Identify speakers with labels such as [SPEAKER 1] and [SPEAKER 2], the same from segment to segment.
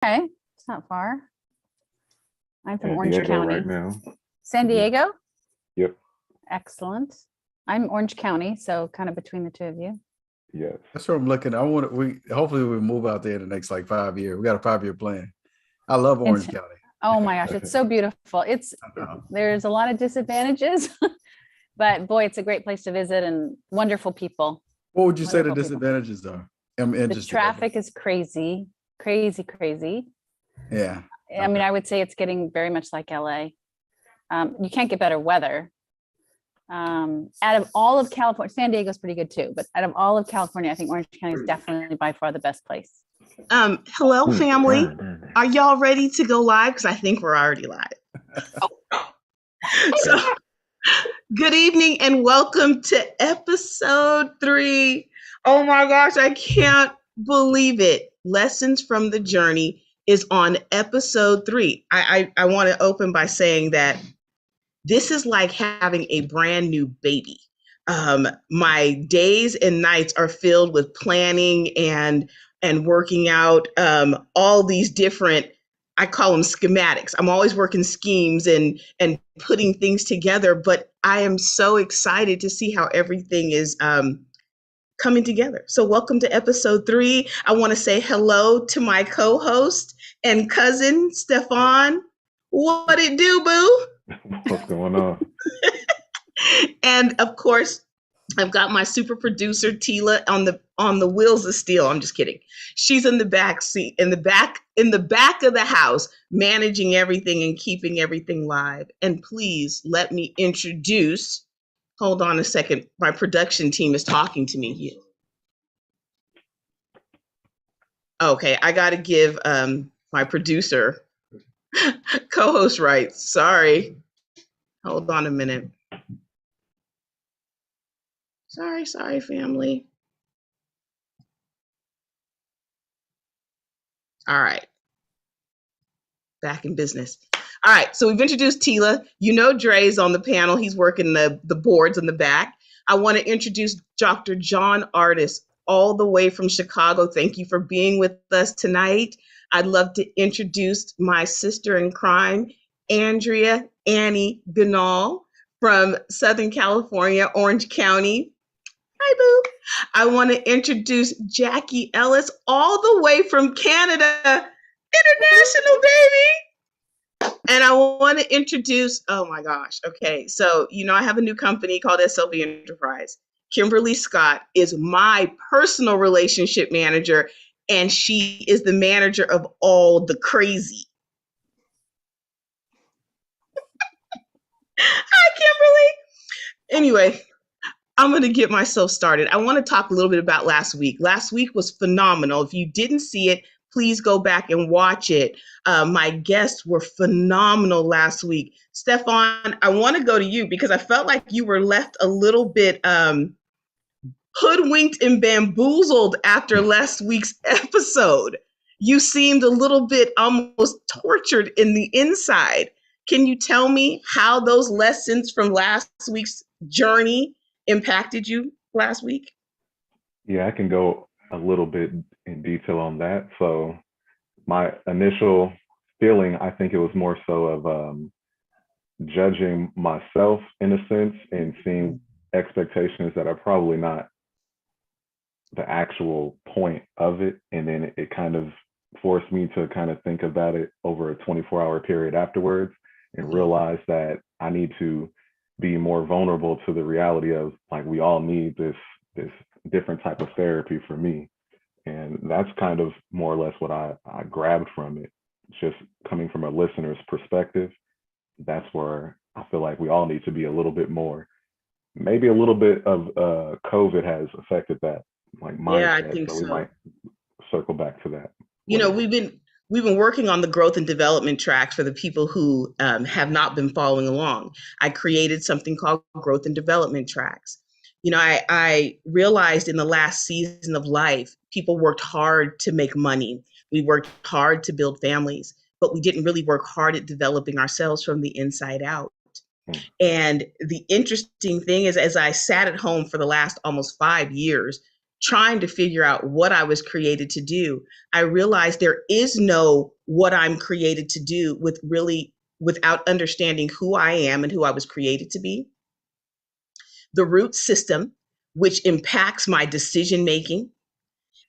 [SPEAKER 1] It's not far. I'm from
[SPEAKER 2] San
[SPEAKER 1] Orange
[SPEAKER 2] Diego
[SPEAKER 1] County.
[SPEAKER 2] right now.
[SPEAKER 1] San Diego?
[SPEAKER 2] Yep.
[SPEAKER 1] Excellent. I'm Orange County, so kind of between the two of you.
[SPEAKER 2] Yes.
[SPEAKER 3] That's what I'm looking. Hopefully we move out there in the next like 5 years. We got a 5-year plan. I love Orange County.
[SPEAKER 1] Oh my gosh, it's so beautiful. There's a lot of disadvantages, but boy, it's a great place to visit and wonderful people.
[SPEAKER 3] What would you say the disadvantages are?
[SPEAKER 1] The traffic is crazy.
[SPEAKER 3] Yeah.
[SPEAKER 1] I mean, I would say it's getting very much like LA. You can't get better weather. Out of all of California, San Diego's pretty good too, but out of all of California, I think Orange County is definitely by far the best place.
[SPEAKER 4] Hello, family. Are y'all ready to go live? Because I think we're already live. So, good evening and welcome to episode 3. Oh my gosh, I can't believe it. Lessons from the Journey is on episode 3. I want to open by saying that this is like having a brand new baby. My days and nights are filled with planning and working out all these different, I call them schematics. I'm always working schemes and putting things together, but I am so excited to see how everything is coming together. So welcome to episode 3. I want to say hello to my co-host and cousin, Stefan. What it do, boo?
[SPEAKER 2] What's going on?
[SPEAKER 4] And of course, I've got my super producer Tila on the wheels of steel. I'm just kidding. She's in the back seat, in the back of the house, managing everything and keeping everything live. And please let me introduce. Hold on a second. My production team is talking to me here. Okay, I got to give my producer co-host rights. Sorry. Hold on a minute. Sorry, family. All right. Back in business. All right, so we've introduced Tila. You know Dre's on the panel. He's working the boards in the back. I want to introduce Dr. John Artis, all the way from Chicago. Thank you for being with us tonight. I'd love to introduce my sister in crime, Andrea Annie Ganal from Southern California, Orange County. Hi, boo. I want to introduce Jackie Ellis, all the way from Canada, international, baby. And I want to introduce, oh my gosh, okay. So, I have a new company called SLV Enterprise. Kimberly Scott is my personal relationship manager, and she is the manager of all the crazy. Hi, Kimberly. Anyway, I'm going to get myself started. I want to talk a little bit about last week. Last week was phenomenal. If you didn't see it, please go back and watch it. My guests were phenomenal last week. Stefan, I want to go to you because I felt like you were left a little bit hoodwinked and bamboozled after last week's episode. You seemed a little bit almost tortured in the inside. Can you tell me how those lessons from last week's journey impacted you last week?
[SPEAKER 2] Yeah, I can go a little bit in detail on that. So my initial feeling, I think it was more so of judging myself in a sense and seeing expectations that are probably not the actual point of it. And then it kind of forced me to kind of think about it over a 24-hour period afterwards and realize that I need to be more vulnerable to the reality of, like, we all need this different type of therapy for me. And that's kind of more or less what I grabbed from it. Just coming from a listener's perspective, that's where I feel like we all need to be a little bit more. Maybe a little bit of COVID has affected that, like mindset.
[SPEAKER 4] Yeah, I think so.
[SPEAKER 2] We might circle back to that.
[SPEAKER 4] We've been working on the growth and development tracks for the people who have not been following along. I created something called growth and development tracks. I realized in the last season of life, people worked hard to make money. We worked hard to build families, but we didn't really work hard at developing ourselves from the inside out. And the interesting thing is, as I sat at home for the last almost 5 years, trying to figure out what I was created to do, I realized there is no what I'm created to do without understanding who I am and who I was created to be. The root system, which impacts my decision making.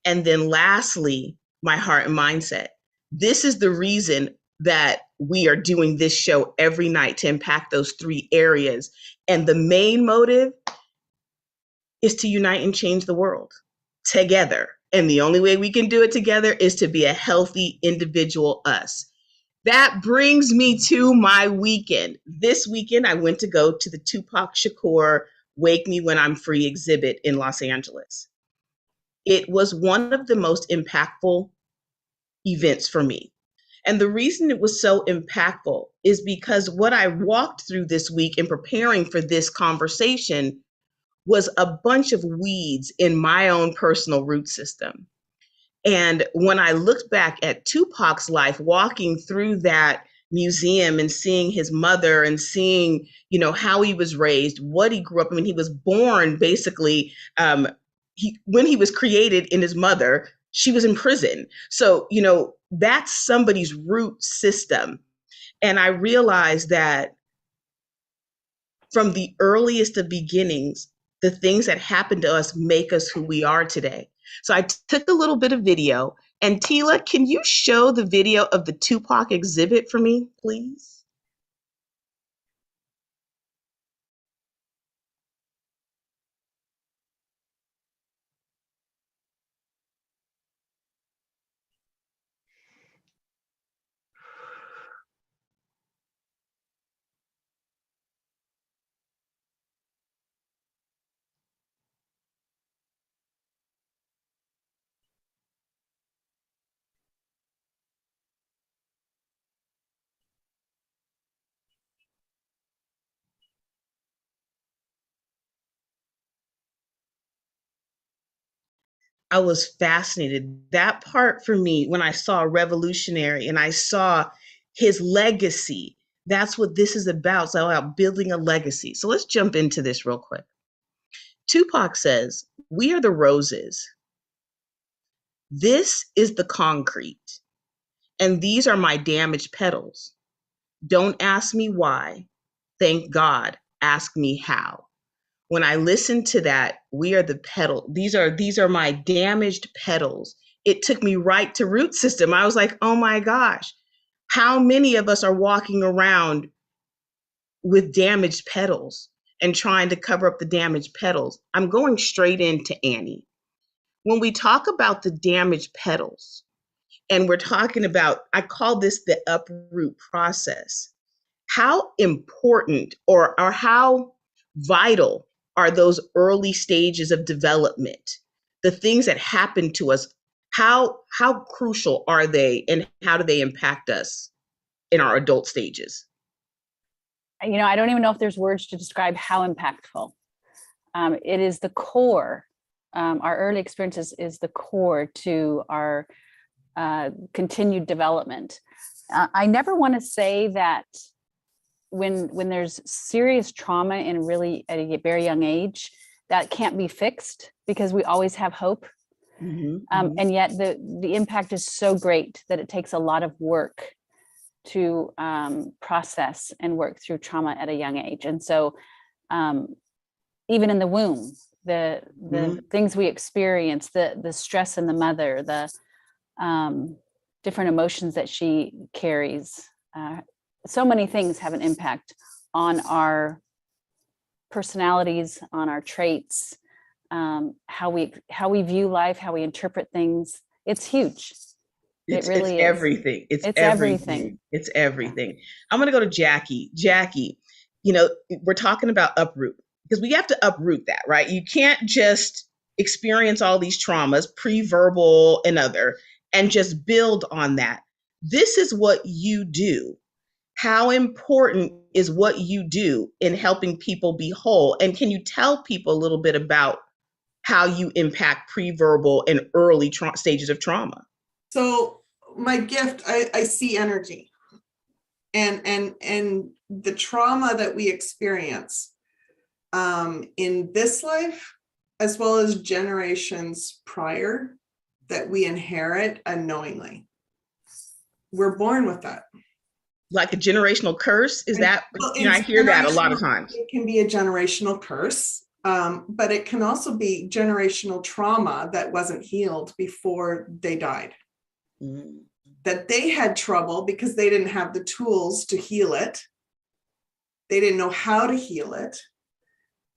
[SPEAKER 4] And then lastly, my heart and mindset. This is the reason that we are doing this show every night, to impact those 3 areas. And the main motive is to unite and change the world together. And the only way we can do it together is to be a healthy individual, us. That brings me to my weekend. This weekend, I went to go to the Tupac Shakur Wake Me When I'm Free exhibit in Los Angeles. It was one of the most impactful events for me. And the reason it was so impactful is because what I walked through this week in preparing for this conversation was a bunch of weeds in my own personal root system. And when I looked back at Tupac's life, walking through that museum and seeing his mother and seeing, how he was raised, what he grew up, I mean, he was born basically, when he was created in his mother, she was in prison. So, that's somebody's root system. And I realized that from the earliest of beginnings, the things that happened to us make us who we are today. So I took a little bit of video. And Tila, can you show the video of the Tupac exhibit for me, please? I was fascinated. That part for me, when I saw Revolutionary and I saw his legacy, that's what this is about. It's about building a legacy. So let's jump into this real quick. Tupac says, "We are the roses. This is the concrete. And these are my damaged petals. Don't ask me why. Thank God. Ask me how." When I listened to that, we are the petal. These are my damaged petals. It took me right to root system. I was like, oh my gosh, how many of us are walking around with damaged petals and trying to cover up the damaged petals? I'm going straight into Annie. When we talk about the damaged petals, and we're talking about, I call this the uproot process. How important or how vital are those early stages of development? The things that happen to us, how crucial are they, and how do they impact us in our adult stages?
[SPEAKER 1] I don't even know if there's words to describe how impactful. It is the core. Our early experiences is the core to our continued development. I never want to say that when there's serious trauma in really at a very young age, that can't be fixed, because we always have hope. And yet the impact is so great that it takes a lot of work to process and work through trauma at a young age. And so even in the womb, the things we experience, the stress in the mother, the different emotions that she carries, so many things have an impact on our personalities, on our traits, how we view life, how we interpret things. It's huge. It really is
[SPEAKER 4] everything. It's everything. It's everything. I'm going to go to Jackie. Jackie, we're talking about uproot, because we have to uproot that, right? You can't just experience all these traumas, pre-verbal and other, and just build on that. This is what you do. How important is what you do in helping people be whole? And can you tell people a little bit about how you impact pre-verbal and early stages of trauma?
[SPEAKER 5] So my gift, I see energy, and the trauma that we experience in this life as well as generations prior that we inherit unknowingly. We're born with that.
[SPEAKER 4] Like a generational curse? Is that,
[SPEAKER 5] Well,
[SPEAKER 4] I
[SPEAKER 5] it's
[SPEAKER 4] hear that a lot of
[SPEAKER 5] generational-
[SPEAKER 4] times.
[SPEAKER 5] It can be a generational curse, but it can also be generational trauma that wasn't healed before they died.
[SPEAKER 4] Mm.
[SPEAKER 5] That they had trouble because they didn't have the tools to heal it. They didn't know how to heal it.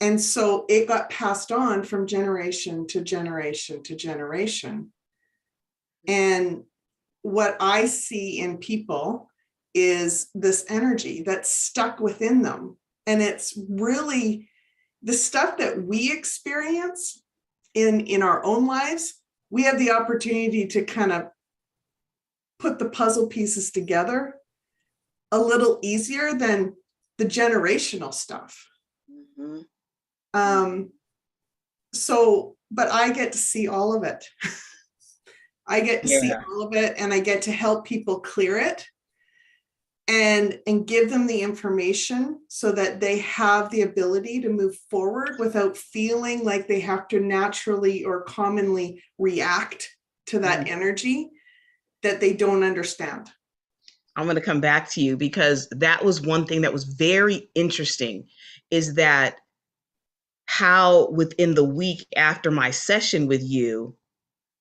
[SPEAKER 5] And so it got passed on from generation to generation to generation. And what I see in people is this energy that's stuck within them. And it's really the stuff that we experience in our own lives. We have the opportunity to kind of put the puzzle pieces together a little easier than the generational stuff.
[SPEAKER 4] Mm-hmm.
[SPEAKER 5] But I get to see all of it. I get to see all of it, and I get to help people clear it and give them the information so that they have the ability to move forward without feeling like they have to naturally or commonly react to that energy that they don't understand.
[SPEAKER 4] I'm going to come back to you because that was one thing that was very interesting, is that how within the week after my session with you,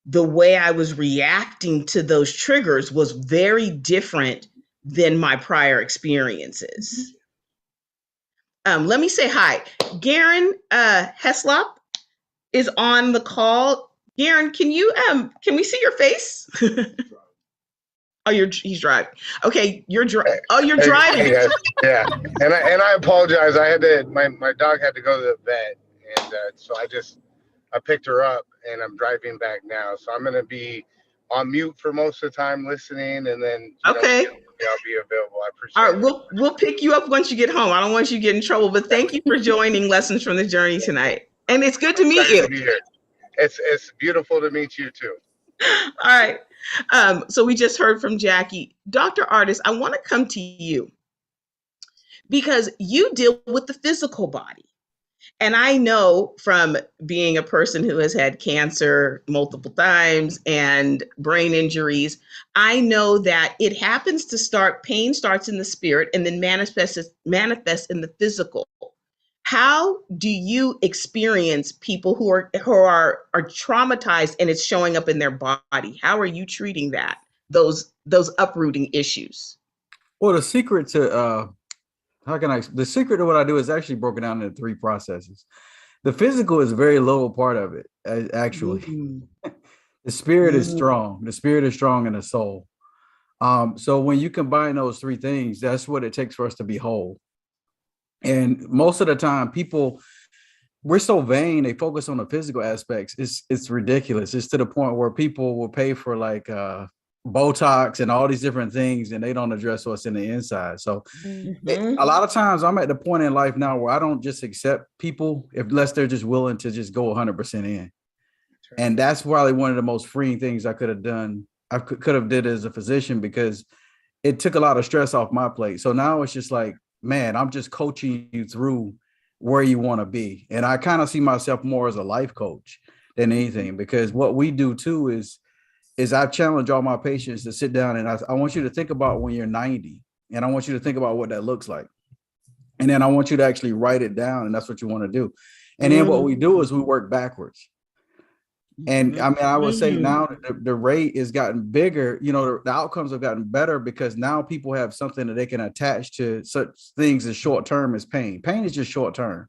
[SPEAKER 4] the way I was reacting to those triggers was very different than my prior experiences. Let me say hi. Garen Heslop is on the call. Garen, can we see your face? Oh, he's driving. Okay, you're driving.
[SPEAKER 6] Hey guys. Yeah, and I apologize. I had to. My dog had to go to the vet, and so I picked her up, and I'm driving back now. So I'm gonna be on mute for most of the time, listening, and then I'll be available. I appreciate it.
[SPEAKER 4] All right, we'll pick you up once you get home. I don't want you to get in trouble, but thank you for joining Lessons from the Journey tonight, and it's good to meet you.
[SPEAKER 6] To be here. It's beautiful to meet you too.
[SPEAKER 4] All right. So we just heard from Jackie. Dr. Artis, I want to come to you because you deal with the physical body. And I know from being a person who has had cancer multiple times and brain injuries, I know that it happens to pain starts in the spirit and then manifests in the physical. How do you experience people who are traumatized and it's showing up in their body? How are you treating that, those uprooting issues?
[SPEAKER 3] Well, the secret to the secret to what I do is actually broken down into 3 processes. The physical is a very low part of it, actually. Mm-hmm. The spirit is strong. The spirit is strong in the soul. So when you combine those 3 things, that's what it takes for us to be whole. And most of the time, we're so vain, they focus on the physical aspects. It's ridiculous. It's to the point where people will pay for like Botox and all these different things, and they don't address what's in the inside. So a lot of times I'm at the point in life now where I don't just accept people unless they're just willing to just go 100% in. Right. And that's probably one of the most freeing things I could have done. I could have did as a physician, because it took a lot of stress off my plate. So now it's just like, man, I'm just coaching you through where you want to be. And I kind of see myself more as a life coach than anything, because what we do too is I challenge all my patients to sit down and I want you to think about when you're 90, and I want you to think about what that looks like. And then I want you to actually write it down, and that's what you want to do. And then what we do is we work backwards. And I mean, I would say now the rate has gotten bigger, the outcomes have gotten better, because now people have something that they can attach to such things as short term as pain. Pain is just short term.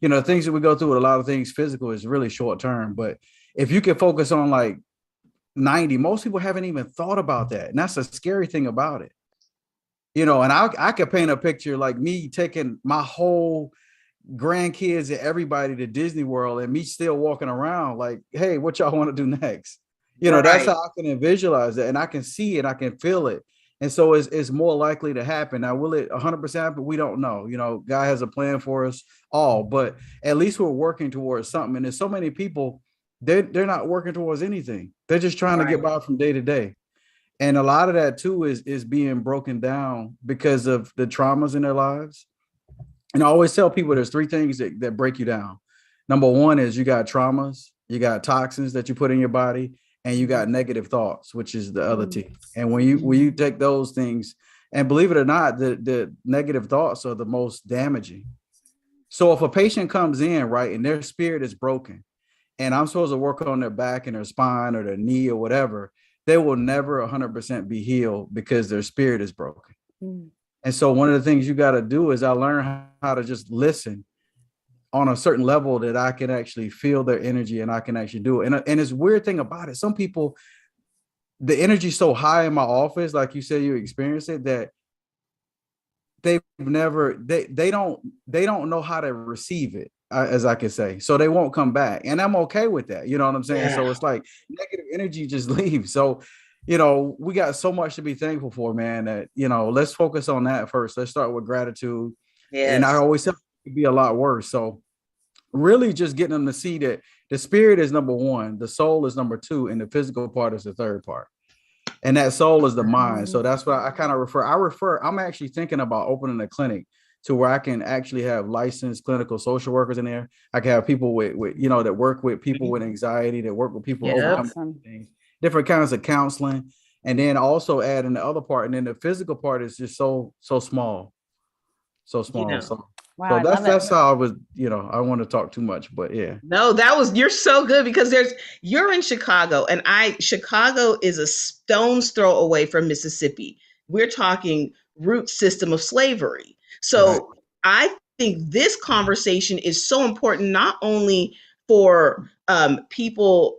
[SPEAKER 3] The things that we go through with a lot of things physical is really short term. But if you can focus on like 90, most people haven't even thought about that. And that's a scary thing about it. And I could paint a picture like me taking my whole grandkids and everybody to Disney World and me still walking around like, hey, what y'all want to do next? That's how I can visualize that, and I can see it, I can feel it. And so it's more likely to happen. Now, will it 100% happen? We don't know. God has a plan for us all, but at least we're working towards something. And there's so many people, they're not working towards anything. They're just trying to get by from day to day. And a lot of that too is being broken down because of the traumas in their lives. And I always tell people there's 3 things that break you down. Number one is you got traumas, you got toxins that you put in your body, and you got negative thoughts, which is the other T. And when you take those things, and believe it or not, the negative thoughts are the most damaging. So if a patient comes in, right, and their spirit is broken, and I'm supposed to work on their back and their spine or their knee or whatever, they will never 100% be healed because their spirit is broken. And so one of the things you got to do is I learn how to just listen on a certain level that I can actually feel their energy and I can actually do it. And it's weird thing about it. Some people, the energy's so high in my office, like you said, you experience it, that they don't know how to receive it, as I can say. So they won't come back. And I'm okay with that. You know what I'm saying?
[SPEAKER 4] Yeah.
[SPEAKER 3] So it's like negative energy just leaves. So, you know, we got so much to be thankful for, man, that, you know, let's focus on that first. Let's start with gratitude.
[SPEAKER 4] Yes.
[SPEAKER 3] And I always tell it could be a lot worse. So really just getting them to see that the spirit is number one, the soul is number two, and the physical part is the third part. And that soul is the mind. So that's what I kind of refer. I'm actually thinking about opening a clinic to where I can actually have licensed clinical social workers in there. I can have people with you know, that work with people with anxiety, that work with people overcoming things, different kinds of counseling, and then also add in the other part. And then the physical part is just so small. So small.
[SPEAKER 4] You know.
[SPEAKER 3] So
[SPEAKER 1] Wow,
[SPEAKER 3] that's how I was, you know, I don't want to talk too much, but yeah.
[SPEAKER 4] No, you're so good because you're in Chicago, and Chicago is a stone's throw away from Mississippi. We're talking root system of slavery. So
[SPEAKER 3] Right.
[SPEAKER 4] I think this conversation is so important, not only for people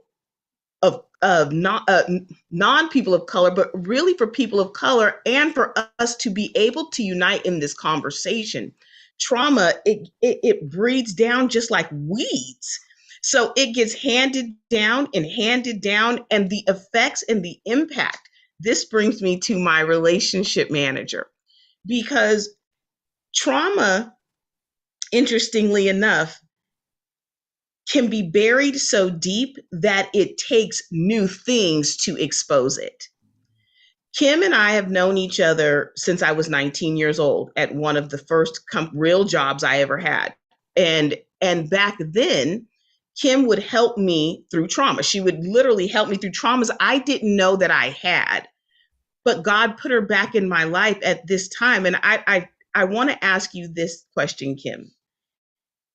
[SPEAKER 4] of non people of color, but really for people of color, and for us to be able to unite in this conversation. Trauma, it breeds down just like weeds. So it gets handed down, and the effects and the impact. This brings me to my relationship manager, because trauma, interestingly enough, can be buried so deep that it takes new things to expose it. Kim and I have known each other since I was 19 years old, at one of the first real jobs I ever had. And back then, Kim would help me through trauma. She would literally help me through traumas I didn't know that I had. But God put her back in my life at this time. And I want to ask you this question, Kim.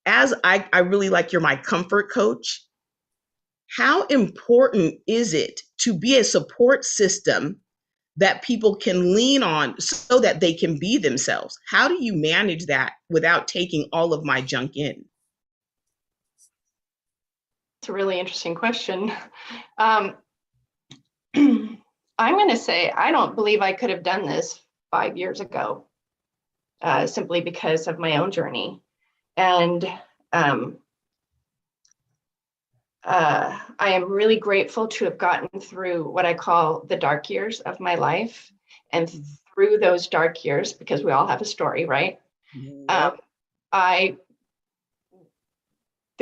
[SPEAKER 4] As I really like, you're my comfort coach. How important is it to be a support system that people can lean on so that they can be themselves? How do you manage that without taking all of my junk in?
[SPEAKER 7] It's a really interesting question. I'm going to say, I don't believe I could have done this 5 years ago, simply because of my own journey. And I am really grateful to have gotten through what I call the dark years of my life. And through those dark years, because we all have a story, right? The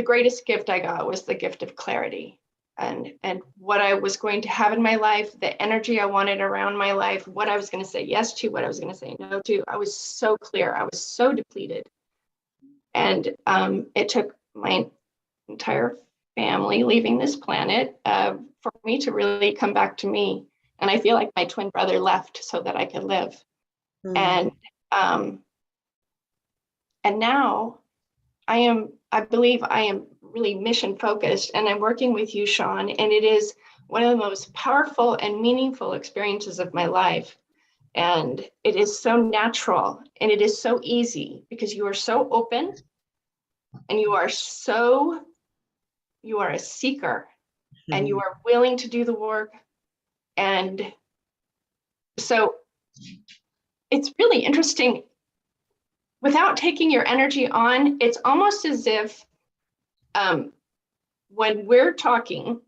[SPEAKER 7] greatest gift I got was the gift of clarity, and what I was going to have in my life, the energy I wanted around my life, what I was going to say yes to, what I was going to say no to. I was so clear. I was so depleted. And it took my entire family leaving this planet for me to really come back to me. And I feel like my twin brother left so that I could live. And now I believe I am really mission focused, and I'm working with you, Sean, and it is one of the most powerful and meaningful experiences of my life. And it is so natural, and it is so easy, because you are so open, and you are a seeker, and you are willing to do the work. And so it's really interesting. Without taking your energy on, it's almost as if when we're talking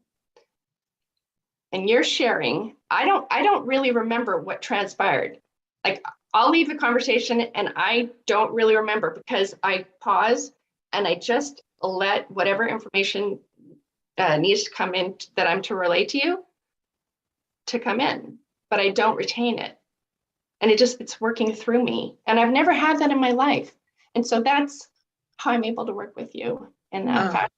[SPEAKER 7] and you're sharing, I don't really remember what transpired. Like, I'll leave the conversation and I don't really remember, because I pause and I just let whatever information needs to come in that I'm to relate to you to come in, but I don't retain it. And it's working through me. And I've never had that in my life. And so that's how I'm able to work with you in that fashion.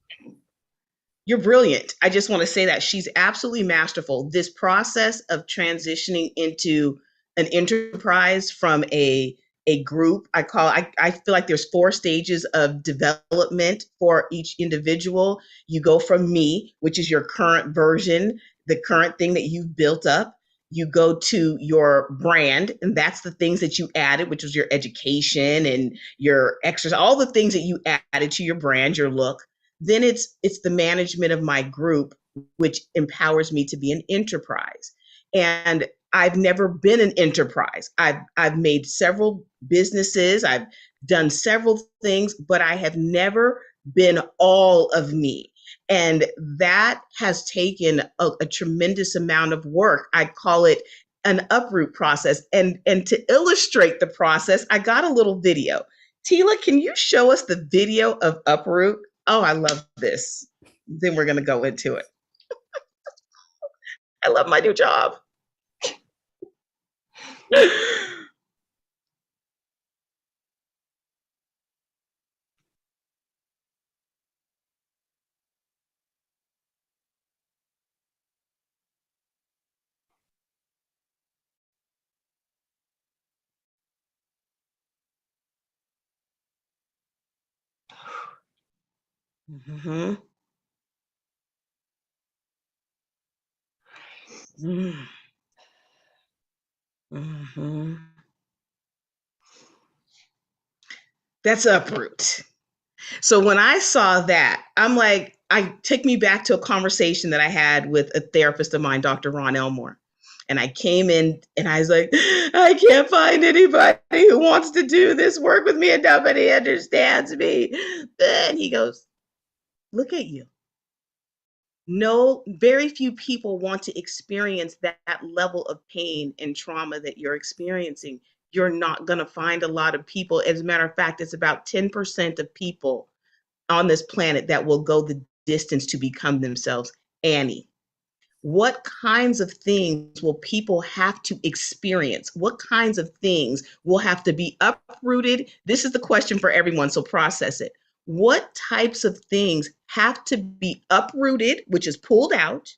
[SPEAKER 4] You're brilliant. I just want to say that she's absolutely masterful. This process of transitioning into an enterprise from a group, I feel like there's 4 stages of development for each individual. You go from me, which is your current version, the current thing that you've built up. You go to your brand, and that's the things that you added, which was your education and your exercise, all the things that you added to your brand, your look. Then it's the management of my group, which empowers me to be an enterprise. And I've never been an enterprise. I've made several businesses, I've done several things, but I have never been all of me. And that has taken a tremendous amount of work. I call it an uproot process. And to illustrate the process, I got a little video. Tila, can you show us the video of uproot? Oh, I love this. Then we're going to go into it. I love my new job. Mm-hmm. Mm-hmm. That's uproot. So when I saw that, I'm like, took me back to a conversation that I had with a therapist of mine, Dr. Ron Elmore. And I came in and I was like, I can't find anybody who wants to do this work with me and nobody understands me. Then he goes, look at you. No, very few people want to experience that level of pain and trauma that you're experiencing. You're not going to find a lot of people. As a matter of fact, it's about 10% of people on this planet that will go the distance to become themselves. Annie, what kinds of things will people have to experience? What kinds of things will have to be uprooted? This is the question for everyone, so process it. What types of things have to be uprooted, which is pulled out,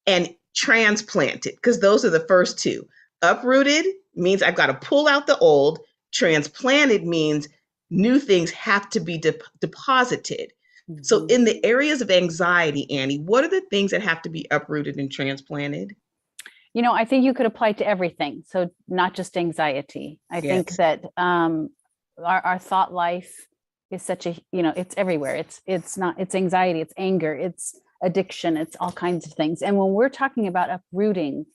[SPEAKER 4] and transplanted? Because those are the first two. Uprooted means I've got to pull out the old. Transplanted means new things have to be deposited. Mm-hmm. So in the areas of anxiety, Annie, what are the things that have to be uprooted and transplanted?
[SPEAKER 1] You know, I think you could apply to everything. So not just anxiety. I think that our thought life is such a, you know, it's everywhere. It's anxiety, it's anger, it's addiction, it's all kinds of things. And when we're talking about uprooting,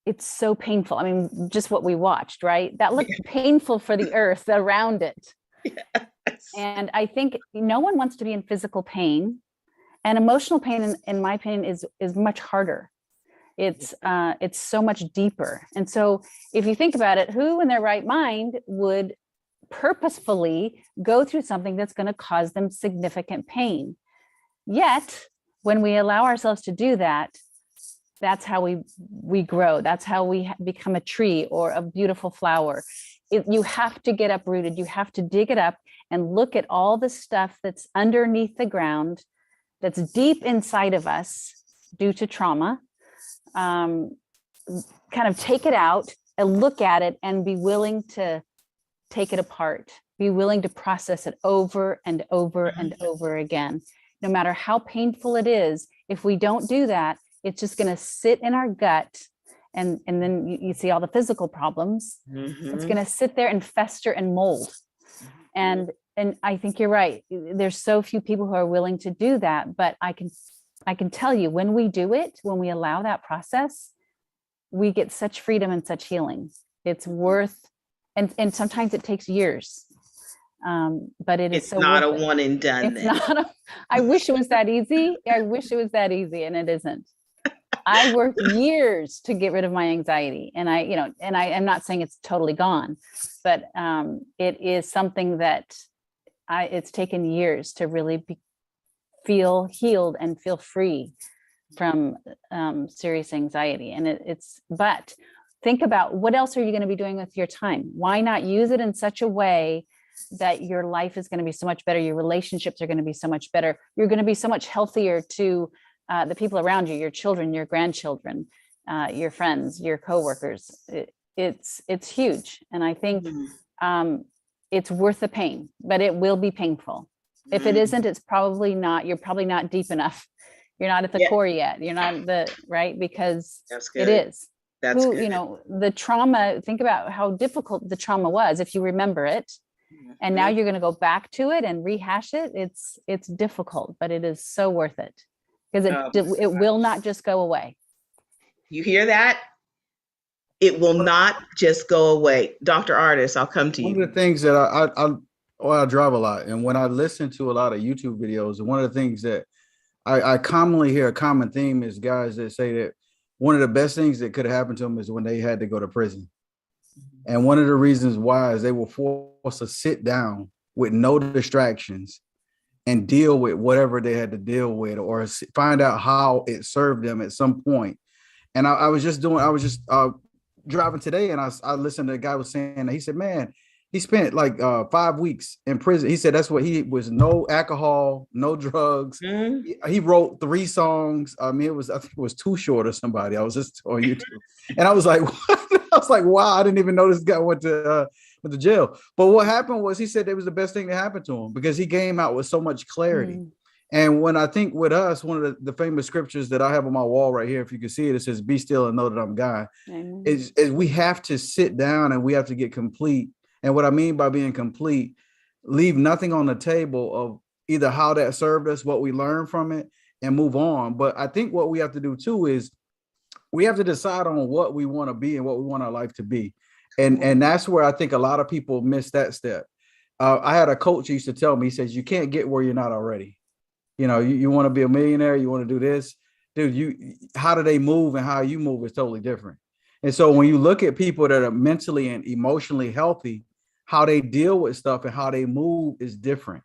[SPEAKER 1] it's so painful. I mean, just what we watched, right? That looked painful for the earth around it. Yes. And I think no one wants to be in physical pain, and emotional pain, in my opinion, is much harder. It's so much deeper. And so if you think about it, who in their right mind would purposefully go through something that's going to cause them significant pain? Yet, when we allow ourselves to do that, that's how we grow. That's how we become a tree or a beautiful flower. You have to get uprooted. You have to dig it up and look at all the stuff that's underneath the ground, that's deep inside of us due to trauma. Kind of take it out and look at it and be willing to take it apart. Be willing to process it over and over and over again. No matter how painful it is, if we don't do that, it's just going to sit in our gut. And then you see all the physical problems. Mm-hmm. It's going to sit there and fester and mold. And I think you're right. There's so few people who are willing to do that. But I can tell you, when we do it, when we allow that process, we get such freedom and such healing. It's worth, and sometimes it takes years. But it's so
[SPEAKER 4] not a one and done.
[SPEAKER 1] It's not. I wish it was that easy. I wish it was that easy, and it isn't. I worked years to get rid of my anxiety, and I am not saying it's totally gone, but it is something that it's taken years to really feel healed and feel free from serious anxiety. And but think about what else are you going to be doing with your time? Why not use it in such a way that your life is going to be so much better. Your relationships are going to be so much better. You're going to be so much healthier to the people around you, your children, your grandchildren, your friends, your coworkers. It's huge. And I think it's worth the pain, but it will be painful. If it isn't, it's probably not, you're probably not deep enough. You're not at the core yet. You're not right, because it is.
[SPEAKER 4] That's good.
[SPEAKER 1] You know, the trauma, think about how difficult the trauma was if you remember it. And now you're going to go back to it and rehash it. It's difficult, but it is so worth it, because it will not just go away.
[SPEAKER 4] You hear that? It will not just go away. Dr. Artist, I'll come to you.
[SPEAKER 3] One of the things that I drive a lot, and when I listen to a lot of YouTube videos, and one of the things that I commonly hear, a common theme, is guys that say that one of the best things that could have happened to them is when they had to go to prison. And one of the reasons why is they were forced to sit down with no distractions and deal with whatever they had to deal with, or find out how it served them at some point. And I was just driving today, and I listened to a guy was saying, he said, man, he spent like 5 weeks in prison. He said that's what he was, no alcohol, no drugs. He wrote 3 songs. I mean, I think it was Too Short or somebody. I was just on YouTube, and I was like, what? I was like, wow, I didn't even know this guy went to jail. But what happened was, he said it was the best thing that happened to him, because he came out with so much clarity. And when I think with us, one of the famous scriptures that I have on my wall right here, if you can see it, it says, "Be still and know that I'm God." Is we have to sit down and we have to get complete. And what I mean by being complete, leave nothing on the table of either how that served us, what we learned from it, and move on. But I think what we have to do too is we have to decide on what we want to be and what we want our life to be. And that's where I think a lot of people miss that step. I had a coach who used to tell me, he says, you can't get where you're not already. You know, you want to be a millionaire, you want to do this, dude, how do they move and how you move is totally different. And so when you look at people that are mentally and emotionally healthy, how they deal with stuff and how they move is different.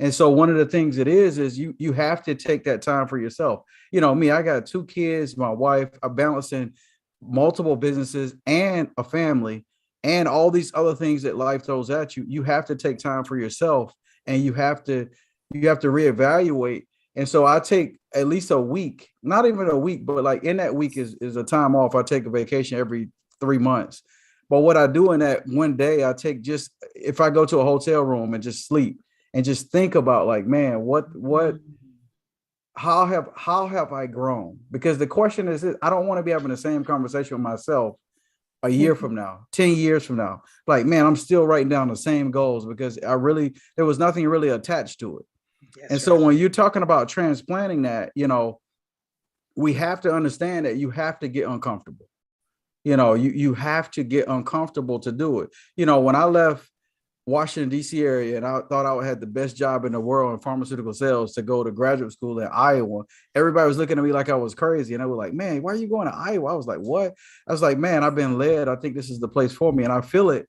[SPEAKER 3] And so one of the things it is you have to take that time for yourself. You know, me, I got 2 kids, my wife, I'm balancing multiple businesses and a family and all these other things that life throws at you. You have to take time for yourself, and you have to reevaluate. And so I take at least a week, not even a week, but like in that week is a time off. I take a vacation every 3 months. But what I do in that one day, I take just, if I go to a hotel room and just sleep and just think about like, man, how have I grown? Because the question is, I don't want to be having the same conversation with myself a year from now, 10 years from now. Like, man, I'm still writing down the same goals because there was nothing really attached to it. And so when you're talking about transplanting that, you know, we have to understand that you have to get uncomfortable. You know, you have to get uncomfortable to do it. You know, when I left Washington, D.C. area, and I thought I had the best job in the world in pharmaceutical sales to go to graduate school in Iowa, everybody was looking at me like I was crazy. And they were like, man, why are you going to Iowa? I was like, what? I was like, man, I've been led. I think this is the place for me. And I feel it.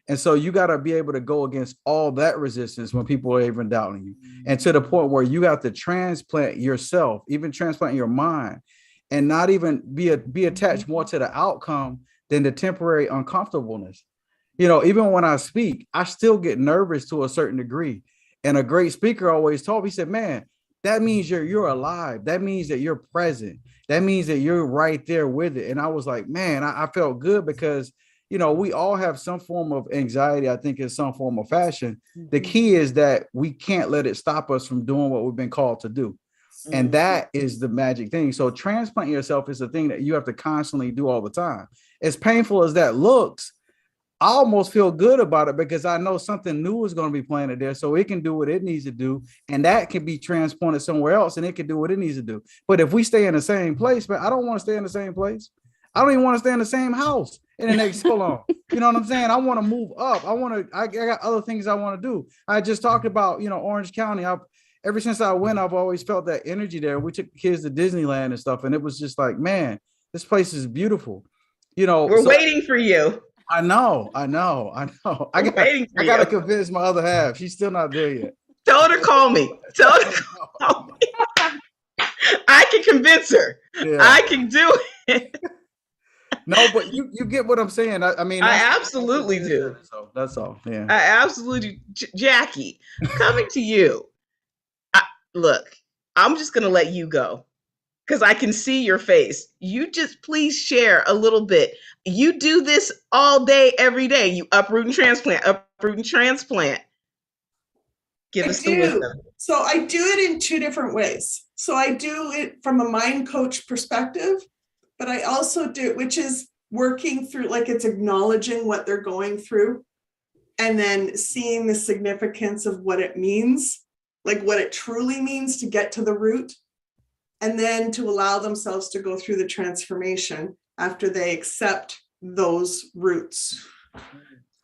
[SPEAKER 3] And so you got to be able to go against all that resistance when people are even doubting you. And to the point where you have to transplant yourself, even transplant your mind, and not even be attached more to the outcome than the temporary uncomfortableness. You know, even when I speak, I still get nervous to a certain degree. And a great speaker always told me, he said, man, that means you're alive. That means that you're present. That means that you're right there with it. And I was like, man, I felt good because, you know, we all have some form of anxiety, I think, in some form of fashion. The key is that we can't let it stop us from doing what we've been called to do. And that is the magic thing. So transplanting yourself is a thing that you have to constantly do all the time. As painful as that looks, I almost feel good about it because I know something new is going to be planted there, so it can do what it needs to do, and that can be transplanted somewhere else, and it can do what it needs to do. But if we stay in the same place, man, I don't want to stay in the same place. I don't even want to stay in the same house in the next so long. You know what I'm saying? I want to move up. I got other things I want to do. I just talked about, you know, Orange County. Ever since I went, I've always felt that energy there. We took kids to Disneyland and stuff, and it was just like, man, this place is beautiful. You know,
[SPEAKER 4] we're waiting for you.
[SPEAKER 3] I know. I got to convince my other half. She's still not there yet.
[SPEAKER 4] Tell her to call me. I can convince her. Yeah. I can do it.
[SPEAKER 3] No, but you get what I'm saying. I mean,
[SPEAKER 4] I
[SPEAKER 3] that's
[SPEAKER 4] absolutely do.
[SPEAKER 3] So that's all. Yeah.
[SPEAKER 4] I absolutely do. Jackie, coming to you. Look, I'm just going to let you go because I can see your face. You just please share a little bit. You do this all day, every day. You uproot and transplant, uproot and transplant. Give us the wisdom.
[SPEAKER 5] So I do it in two different ways. So I do it from a mind coach perspective, but I also do it, which is working through, like it's acknowledging what they're going through and then seeing the significance of what it means, like what it truly means to get to the root, and then to allow themselves to go through the transformation after they accept those roots.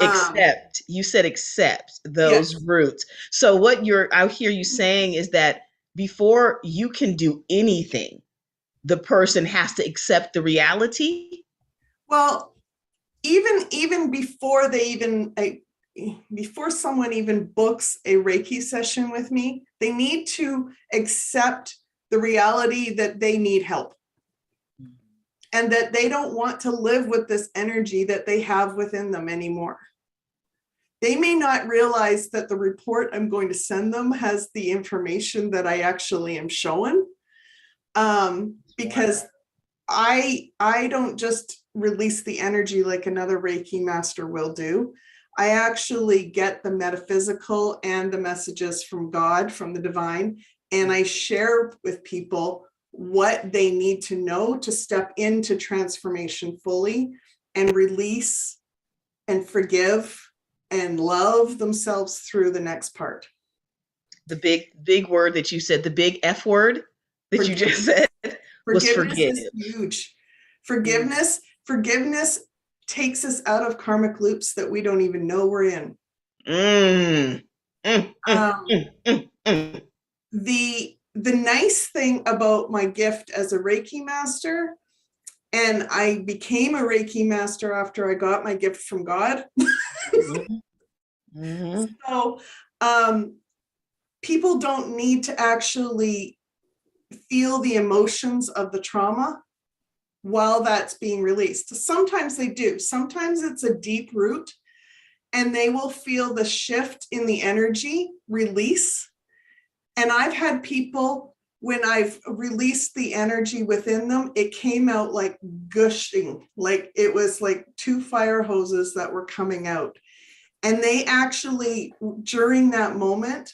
[SPEAKER 4] Accept. You said accept those roots. So what I hear you saying is that before you can do anything, the person has to accept the reality.
[SPEAKER 5] Well, even before before someone even books a Reiki session with me, they need to accept the reality that they need help and that they don't want to live with this energy that they have within them anymore. They may not realize that the report I'm going to send them has the information that I actually am showing, because I don't just release the energy like another Reiki master will do. I actually get the metaphysical and the messages from God, from the divine, and I share with people what they need to know to step into transformation fully and release and forgive and love themselves through the next part.
[SPEAKER 4] The big word that you said, the big F word that you just said, was forgive.
[SPEAKER 5] Is huge. Forgiveness takes us out of karmic loops that we don't even know we're in. The nice thing about my gift as a Reiki master, and I became a Reiki master after I got my gift from God. So people don't need to actually feel the emotions of the trauma while that's being released. Sometimes they do. Sometimes it's a deep root and they will feel the shift in the energy release. And I've had people, when I've released the energy within them, it came out like gushing, like it was like two fire hoses that were coming out. And they actually, during that moment,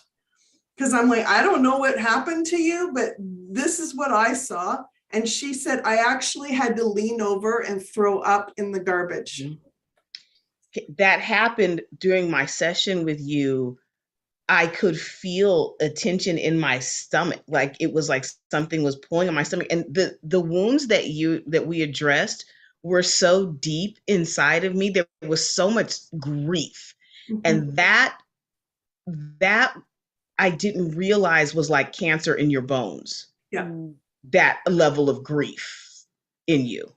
[SPEAKER 5] because I'm like, I don't know what happened to you, but this is what I saw. And she said, I actually had to lean over and throw up in the garbage.
[SPEAKER 4] That happened during my session with you. I could feel a tension in my stomach. Like it was like something was pulling on my stomach. And the wounds that we addressed were so deep inside of me. There was so much grief. And that I didn't realize was like cancer in your bones.
[SPEAKER 5] Yeah.
[SPEAKER 4] That level of grief in you.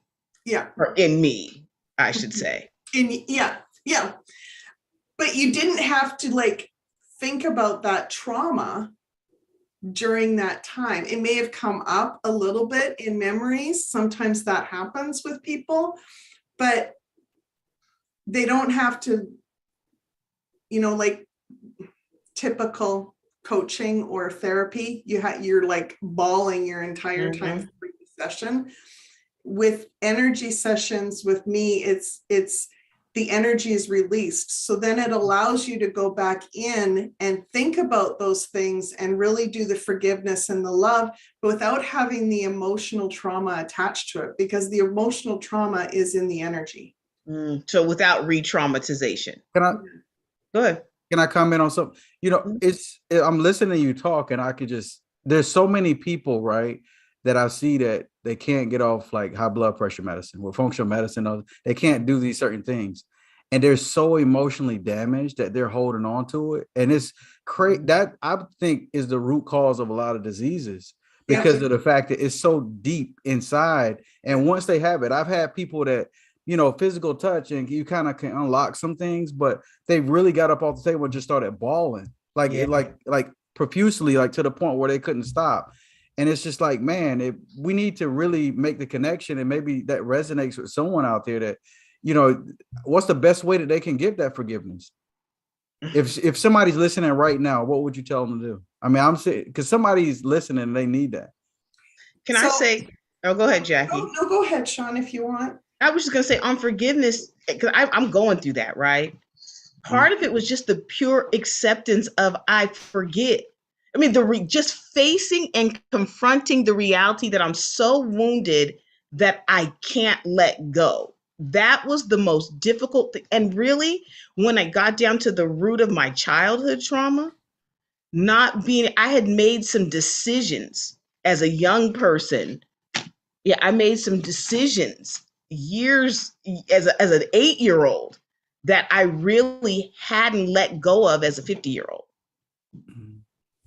[SPEAKER 5] Yeah.
[SPEAKER 4] Or in me, I should say.
[SPEAKER 5] Yeah. But you didn't have to like think about that trauma during that time. It may have come up a little bit in memories. Sometimes that happens with people, but they don't have to, like typical coaching or therapy, you're like bawling your entire time for the session. With energy sessions with me, it's the energy is released. So then it allows you to go back in and think about those things and really do the forgiveness and the love, but without having the emotional trauma attached to it, because the emotional trauma is in the energy.
[SPEAKER 4] So without re-traumatization.
[SPEAKER 3] Go
[SPEAKER 4] ahead.
[SPEAKER 3] Can I comment on something? I'm listening to you talk and I could there's so many people, right, that I see that they can't get off like high blood pressure medicine or functional medicine. They can't do these certain things. And they're so emotionally damaged that they're holding on to it. And it's crazy. That I think is the root cause of a lot of diseases because of the fact that it's so deep inside. And once they have it, I've had people that, physical touch and you kind of can unlock some things, but they really got up off the table and just started bawling like profusely, like to the point where they couldn't stop. And it's just like, man, we need to really make the connection, and maybe that resonates with someone out there that, what's the best way that they can give that forgiveness? If somebody's listening right now, what would you tell them to do? I mean, I'm saying, because somebody's listening and they need that.
[SPEAKER 4] Can I say, oh, go ahead, Jackie.
[SPEAKER 5] No, go ahead, Sean, if you want.
[SPEAKER 4] I was just going to say on forgiveness, because I'm going through that, right? Part of it was just the pure acceptance of I forget. I mean, just facing and confronting the reality that I'm so wounded that I can't let go. That was the most difficult thing. And really, when I got down to the root of my childhood trauma, I had made some decisions as a young person. Yeah, I made some decisions years as an 8-year-old that I really hadn't let go of as a 50-year-old.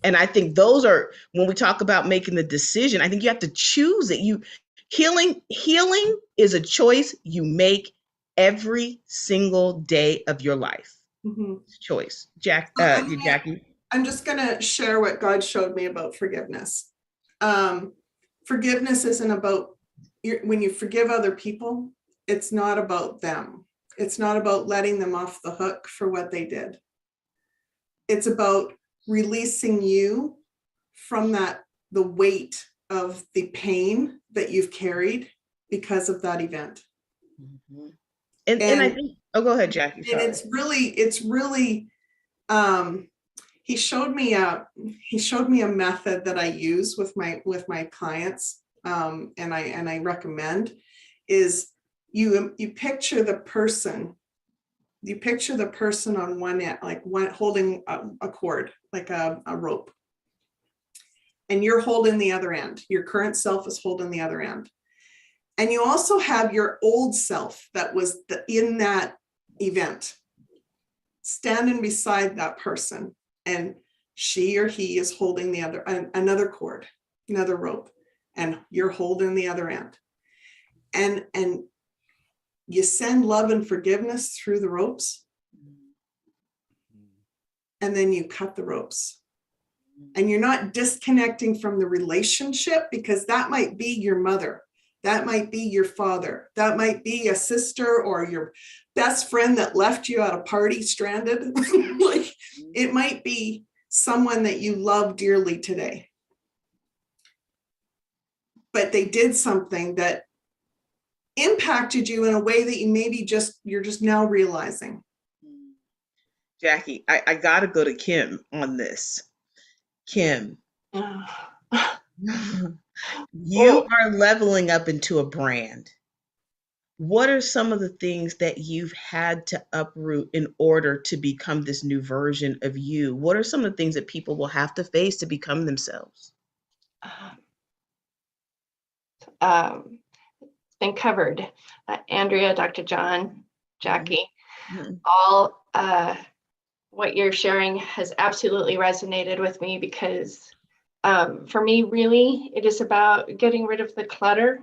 [SPEAKER 4] And I think those are, when we talk about making the decision, I think you have to choose it. Healing is a choice you make every single day of your life.
[SPEAKER 5] Mm-hmm.
[SPEAKER 4] Choice. Jackie.
[SPEAKER 5] I'm just going to share what God showed me about forgiveness. Forgiveness isn't about, when you forgive other people, it's not about them. It's not about letting them off the hook for what they did. It's about releasing you from the weight of the pain that you've carried because of that event.
[SPEAKER 4] Mm-hmm. And I think, oh, go ahead, Jackie. Sorry.
[SPEAKER 5] And it's really, he showed me a method that I use with my clients, and I recommend, is you picture the person. You picture the person on one end, like holding a cord, like a rope. And you're holding the other end. Your current self is holding the other end. And you also have your old self that was in that event, standing beside that person. And she or he is holding another cord, another rope, and you're holding the other end. And you send love and forgiveness through the ropes, and then you cut the ropes. And you're not disconnecting from the relationship, because that might be your mother, that might be your father, that might be a sister or your best friend that left you at a party stranded. Like, it might be someone that you love dearly today, but they did something that impacted you in a way that you're just now realizing.
[SPEAKER 4] Jackie, I gotta go to Kim on this. Kim, you are leveling up into a brand. What are some of the things that you've had to uproot in order to become this new version of you? What are some of the things that people will have to face to become themselves?
[SPEAKER 7] Been covered. Andrea, Dr. John, Jackie, all what you're sharing has absolutely resonated with me, because for me, really, it is about getting rid of the clutter.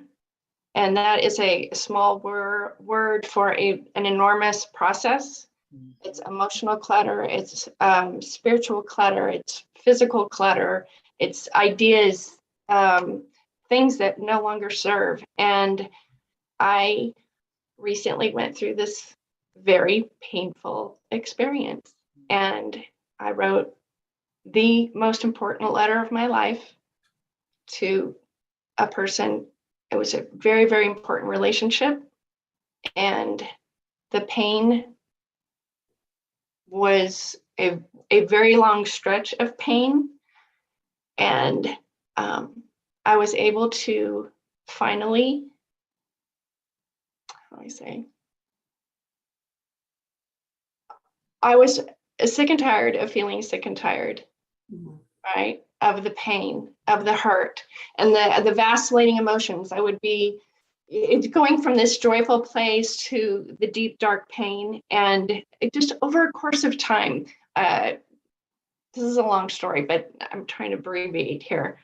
[SPEAKER 7] And that is a small word for an enormous process. It's emotional clutter, it's spiritual clutter, it's physical clutter, it's ideas, things that no longer serve. And I recently went through this very painful experience, and I wrote the most important letter of my life to a person. It was a very, very important relationship, and the pain was a very long stretch of pain. And I was able to finally, how do I say? I was sick and tired of feeling sick and tired, right? Of the pain, of the hurt, and the vacillating emotions. It's going from this joyful place to the deep, dark pain. And it just over a course of time, this is a long story, but I'm trying to abbreviate here.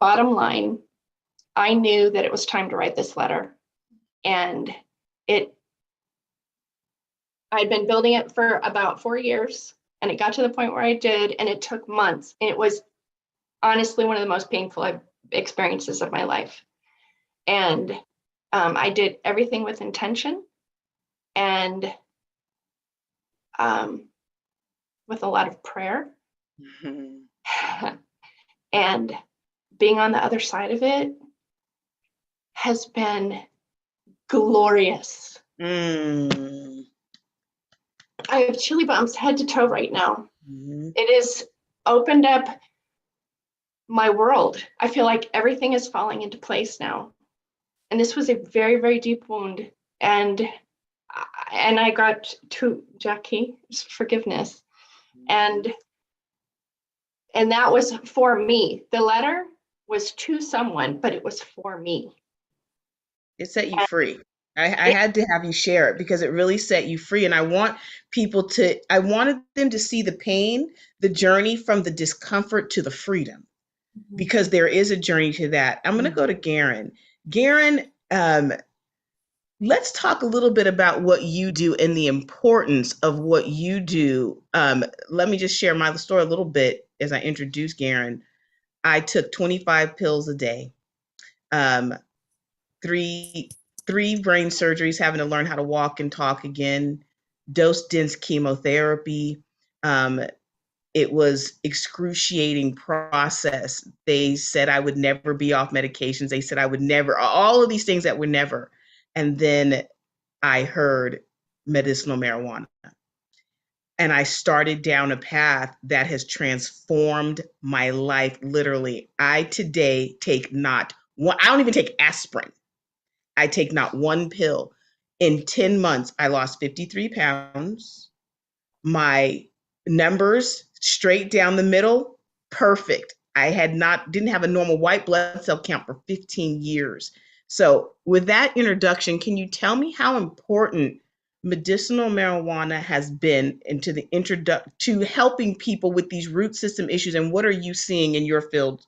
[SPEAKER 7] Bottom line, I knew that it was time to write this letter. And I'd been building it for about 4 years, and it got to the point where I did, and it took months. And it was honestly one of the most painful I've experiences of my life. And I did everything with intention and with a lot of prayer. And being on the other side of it has been glorious. I have chilly bumps head to toe right now. It has opened up my world. I feel like everything is falling into place now. And this was a very, very deep wound. And I got to Jackie forgiveness. And that was for me. The letter was to someone, but it was for me.
[SPEAKER 4] It set you free. I had to have you share it because it really set you free. And I wanted them to see the pain, the journey from the discomfort to the freedom, because there is a journey to that. I'm going to go to Garen. Garen, let's talk a little bit about what you do and the importance of what you do. Let me just share my story a little bit as I introduce Garen. I took 25 pills a day, three brain surgeries, having to learn how to walk and talk again, dose-dense chemotherapy. It was excruciating process. They said I would never be off medications. They said I would never, all of these things that were never. And then I heard medicinal marijuana. And I started down a path that has transformed my life, literally. I today take not one, I don't even take aspirin. I take not one pill. In 10 months, I lost 53 pounds. My numbers straight down the middle, perfect. I didn't have a normal white blood cell count for 15 years. So with that introduction, can you tell me how important medicinal marijuana has been into the to helping people with these root system issues, and what are you seeing in your field?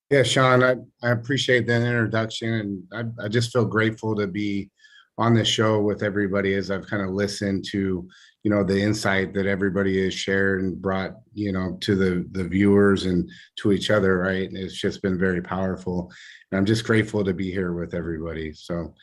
[SPEAKER 6] Yeah, Sean, I appreciate that introduction, and I just feel grateful to be on this show with everybody as I've kind of listened to, the insight that everybody has shared and brought, to the viewers and to each other, right? It's just been very powerful. And I'm just grateful to be here with everybody. So,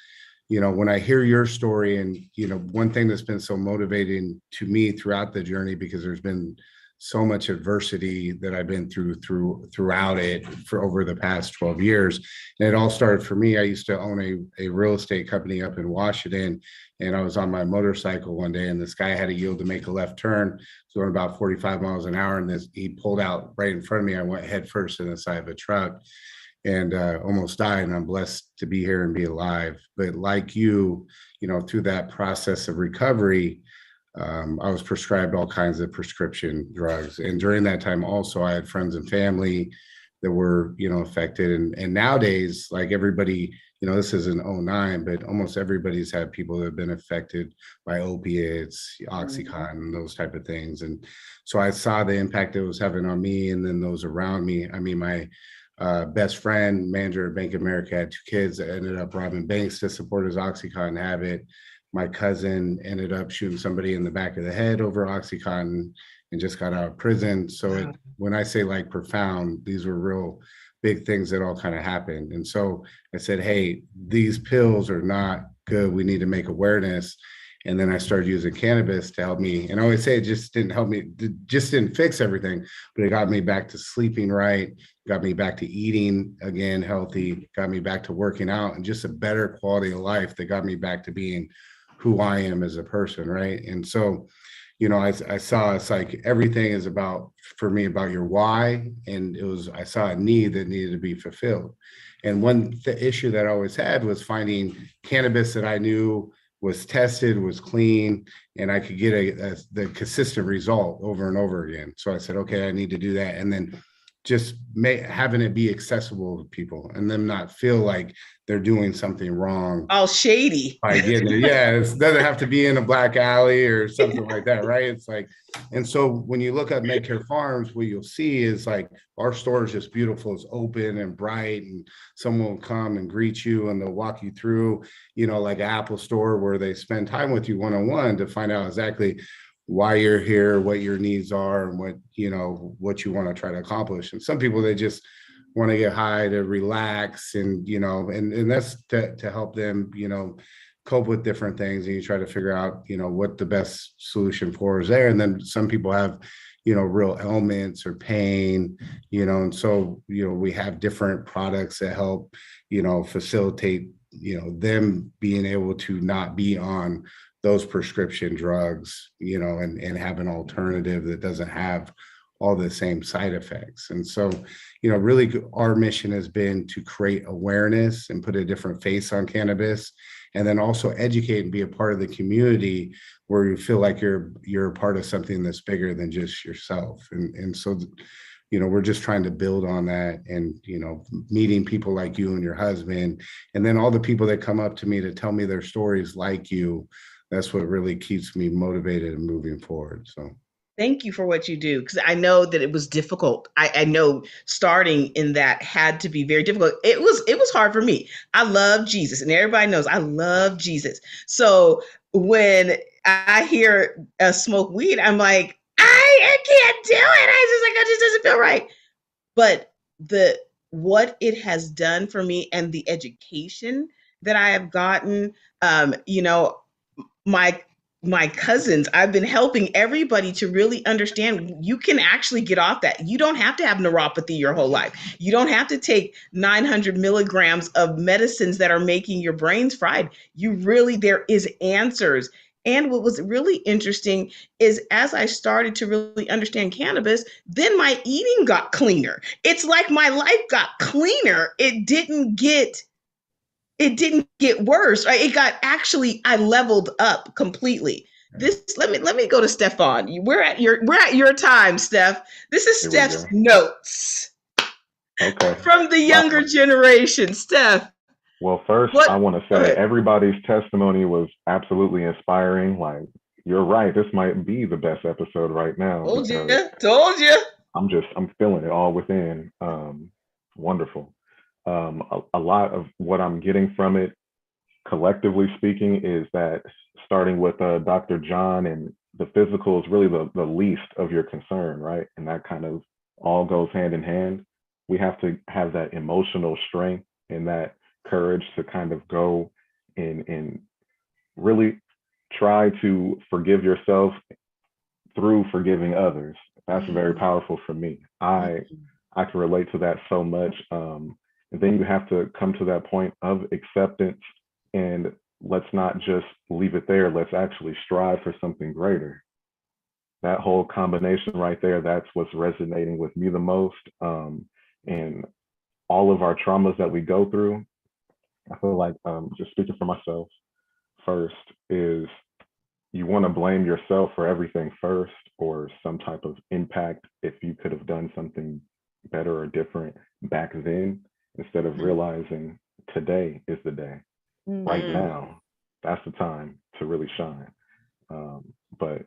[SPEAKER 6] when I hear your story, and, one thing that's been so motivating to me throughout the journey, because there's been so much adversity that I've been throughout it for over the past 12 years. And it all started for me. I used to own a real estate company up in Washington, and I was on my motorcycle one day, and this guy had to yield to make a left turn. So going about 45 miles an hour, and he pulled out right in front of me. I went head first in the side of a truck and almost died. And I'm blessed to be here and be alive. But like you, through that process of recovery, I was prescribed all kinds of prescription drugs. And during that time also, I had friends and family that were, affected. And nowadays, like everybody, this is in 2009, but almost everybody's had people that have been affected by opiates, Oxycontin, those type of things. And so I saw the impact it was having on me and then those around me. I mean, my best friend, manager at Bank of America, had 2 kids that ended up robbing banks to support his Oxycontin habit. My cousin ended up shooting somebody in the back of the head over Oxycontin and just got out of prison. So when I say like profound, these were real big things that all kind of happened. And so I said, hey, these pills are not good. We need to make awareness. And then I started using cannabis to help me. And I always say it just didn't help me, it just didn't fix everything, but it got me back to sleeping right, got me back to eating again healthy, got me back to working out, and just a better quality of life that got me back to being who I am as a person, right? And so, I saw it's like everything is about, for me, about your why. And I saw a need that needed to be fulfilled. And the issue that I always had was finding cannabis that I knew was tested, was clean, and I could get the consistent result over and over again. So I said, okay, I need to do that. And then just having it be accessible to people and them not feel like they're doing something wrong.
[SPEAKER 4] All shady.
[SPEAKER 6] By getting it. Yeah, it doesn't have to be in a black alley or something like that, right? It's like, and so when you look at Medcare Farms, what you'll see is like our store is just beautiful. It's open and bright, and someone will come and greet you and they'll walk you through, like an Apple store where they spend time with you one-on-one to find out exactly why you're here, what your needs are, and what you want to try to accomplish. And some people, they just want to get high to relax, and and that's to help them cope with different things, and you try to figure out what the best solution for is there. And then some people have real ailments or pain, and so we have different products that help facilitate them being able to not be on those prescription drugs, and have an alternative that doesn't have all the same side effects. And so, really our mission has been to create awareness and put a different face on cannabis, and then also educate and be a part of the community where you feel like you're a part of something that's bigger than just yourself. And so, we're just trying to build on that, and, meeting people like you and your husband, and then all the people that come up to me to tell me their stories like you. That's what really keeps me motivated and moving forward. So
[SPEAKER 4] thank you for what you do, because I know that it was difficult. I know starting in that had to be very difficult. It was hard for me. I love Jesus, and everybody knows I love Jesus. So when I hear smoke weed, I'm like, I can't do it. It just doesn't feel right. But what it has done for me and the education that I have gotten, my cousins, I've been helping everybody to really understand you can actually get off that. You don't have to have neuropathy your whole life. You don't have to take 900 milligrams of medicines that are making your brains fried. There is answers. And what was really interesting is as I started to really understand cannabis, then my eating got cleaner. It's like my life got cleaner. It didn't get worse, right? I leveled up completely. Let me go to Stefan. We're at your time, Steph. This is Steph's notes.
[SPEAKER 2] Okay.
[SPEAKER 4] From the younger generation, Steph.
[SPEAKER 2] Well, first, I want to say everybody's testimony was absolutely inspiring. Like, you're right. This might be the best episode right now.
[SPEAKER 4] Told you.
[SPEAKER 2] I'm feeling it all within. Wonderful. A lot of what I'm getting from it, collectively speaking, is that starting with Dr. John, and the physical is really the least of your concern, right? And that kind of all goes hand in hand. We have to have that emotional strength and that courage to kind of go and really try to forgive yourself through forgiving others. That's very powerful for me. I can relate to that so much. And then you have to come to that point of acceptance, and let's not just leave it there. Let's actually strive for something greater. That whole combination right there, that's what's resonating with me the most. And all of our traumas that we go through, I feel like, just speaking for myself first, is you want to blame yourself for everything first, or some type of impact if you could have done something better or different back then, instead of realizing today is the day. Right now, that's the time to really shine. But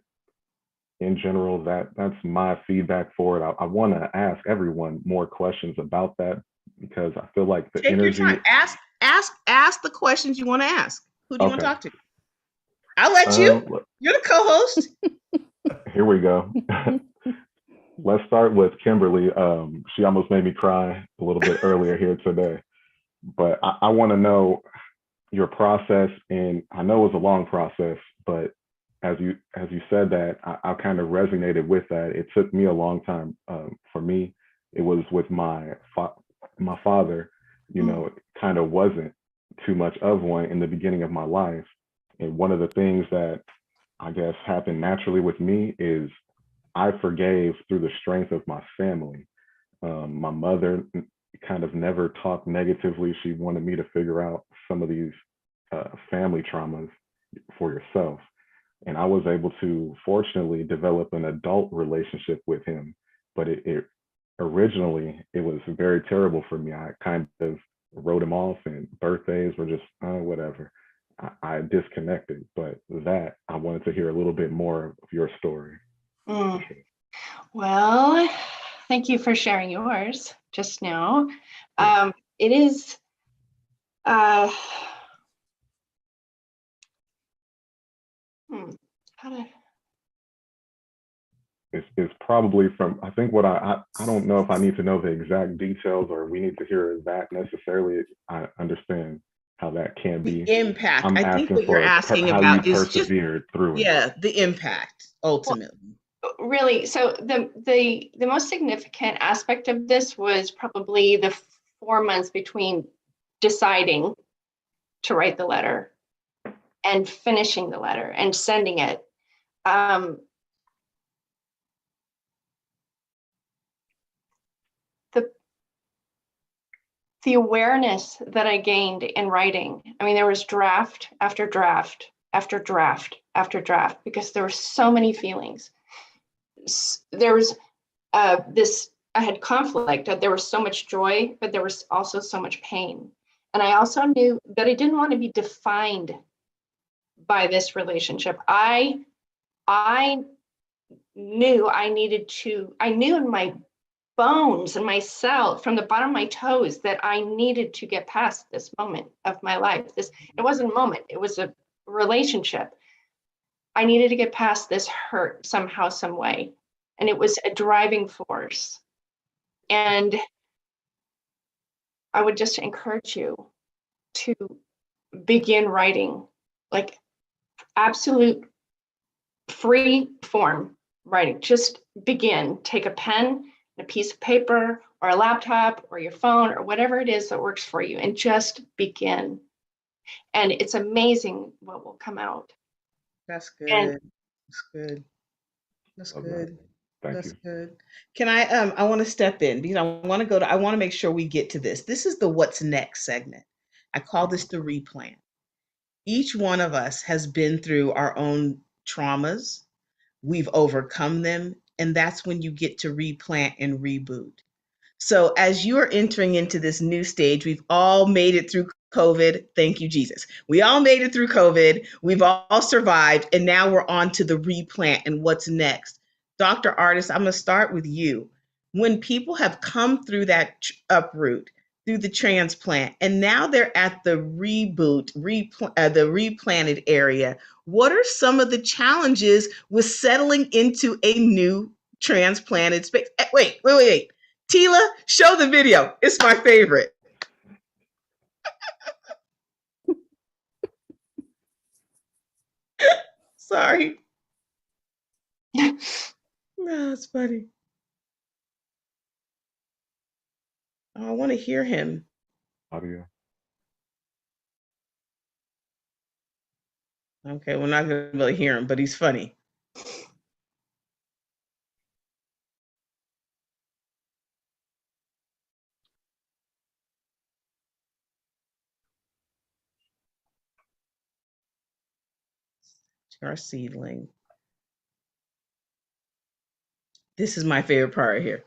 [SPEAKER 2] in general, that's my feedback for it. I want to ask everyone more questions about that, because I feel like the energy.
[SPEAKER 4] Take your time. Ask the questions you want to ask. Who do you want to talk to? I'll let you. You're the co-host.
[SPEAKER 2] Here we go. Let's start with Kimberly. She almost made me cry a little bit earlier here today. But I want to know your process, and I know it was a long process, but as you said that, I kind of resonated with that. It took me a long time. For me, it was with my father. It kind of wasn't too much of one in the beginning of my life. And one of the things that I guess happened naturally with me is I forgave through the strength of my family. My mother kind of never talked negatively. She wanted me to figure out some of these family traumas for yourself. And I was able to, fortunately, develop an adult relationship with him. But originally, it was very terrible for me. I kind of wrote him off, and birthdays were just whatever. I disconnected. But that, I wanted to hear a little bit more of your story.
[SPEAKER 7] Well, thank you for sharing yours just now. It is
[SPEAKER 2] is probably from, I think what I don't know if I need to know the exact details or we need to hear that necessarily. I understand how that can
[SPEAKER 4] The
[SPEAKER 2] be.
[SPEAKER 4] impact.
[SPEAKER 2] I'm
[SPEAKER 4] I think
[SPEAKER 2] asking
[SPEAKER 4] what you're
[SPEAKER 2] for
[SPEAKER 4] asking
[SPEAKER 2] how you
[SPEAKER 4] about is just,
[SPEAKER 2] persevered through it.
[SPEAKER 4] yeah, the impact ultimately.
[SPEAKER 7] Really, so the most significant aspect of this was probably the 4 months between deciding to write the letter and finishing the letter and sending it. The awareness that I gained in writing, I mean, there was draft after draft after draft after draft, because there were so many feelings. There was I had conflict, there was so much joy, but there was also so much pain. And I also knew that I didn't want to be defined by this relationship. I knew I knew in my bones and myself from the bottom of my toes that I needed to get past this moment of my life. It wasn't a moment, it was a relationship. I needed to get past this hurt somehow, some way. And it was a driving force. And I would just encourage you to begin writing, like absolute free form writing. Just begin, take a pen, a piece of paper or a laptop or your phone or whatever it is that works for you, and just begin. And it's amazing what will come out.
[SPEAKER 4] That's good.
[SPEAKER 7] And
[SPEAKER 4] that's good. That's
[SPEAKER 2] Love
[SPEAKER 4] good.
[SPEAKER 2] Thank
[SPEAKER 4] That's
[SPEAKER 2] you.
[SPEAKER 4] good. Can I want to step in because I want to make sure we get to this. This is the what's next segment. I call this the replan. Each one of us has been through our own traumas. We've overcome them, and that's when you get to replant and reboot. So as you are entering into this new stage, we've all made it through COVID. Thank you, Jesus. We all made it through COVID. We've all survived. And now we're on to the replant and what's next. Dr. Artist, I'm going to start with you. When people have come through that uproot, through the transplant, and now they're at the reboot, the replanted area, what are some of the challenges with settling into a new transplanted space? Wait. Tila, show the video. It's my favorite. Sorry. No, it's funny. Oh, I want to hear him.
[SPEAKER 2] Audio.
[SPEAKER 4] Okay, we're not going to really hear him, but he's funny. Our seedling. This is my favorite part here.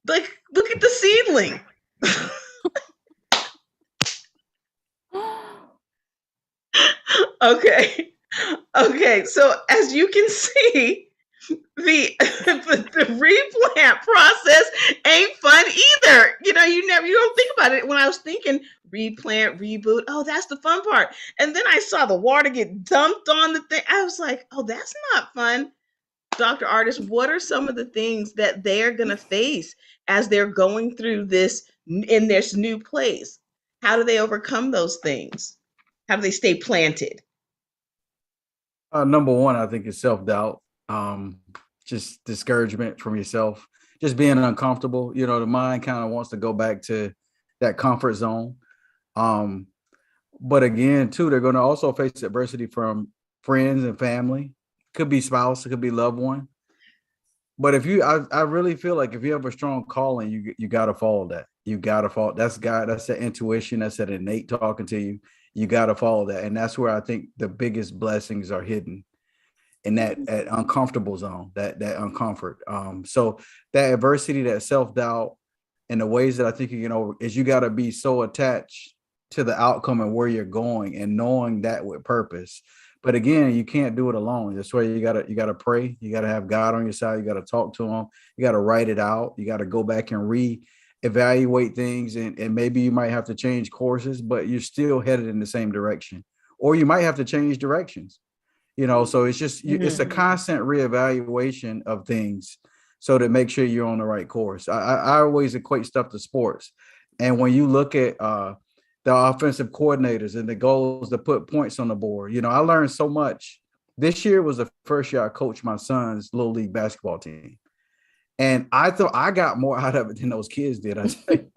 [SPEAKER 4] Like, look at the seedling. Okay. So as you can see, the replant process ain't fun either. You don't think about it. When I was thinking replant, reboot, oh, that's the fun part. And then I saw the water get dumped on the thing. I was like, oh, that's not fun. Dr. Artist, what are some of the things that they're going to face as they're going through this in this new place? How do they overcome those things? How do they stay planted?
[SPEAKER 3] Number one, I think is self-doubt, just discouragement from yourself, just being uncomfortable. The mind kind of wants to go back to that comfort zone. But again, too, they're going to also face adversity from friends and family. Could be spouse, it could be loved one. But I really feel like if you have a strong calling, you got to follow that. You got to follow. That's God. That's that intuition. That's that innate talking to you. You got to follow that. And that's where I think the biggest blessings are hidden, in that uncomfortable zone, that uncomfort. So that adversity, that self-doubt, and the ways that I think you can over is you got to be so attached to the outcome and where you're going and knowing that with purpose. But again, you can't do it alone. That's why you gotta pray. You gotta have God on your side. You gotta talk to him. You gotta write it out. You gotta go back and evaluate things, and maybe you might have to change courses, but you're still headed in the same direction, or you might have to change directions. So it's just it's a constant reevaluation of things, so to make sure you're on the right course. I always equate stuff to sports, and when you look at the offensive coordinators and the goals to put points on the board, I learned so much. This year was the first year I coached my son's little league basketball team, and I thought I got more out of it than those kids did. I tell you,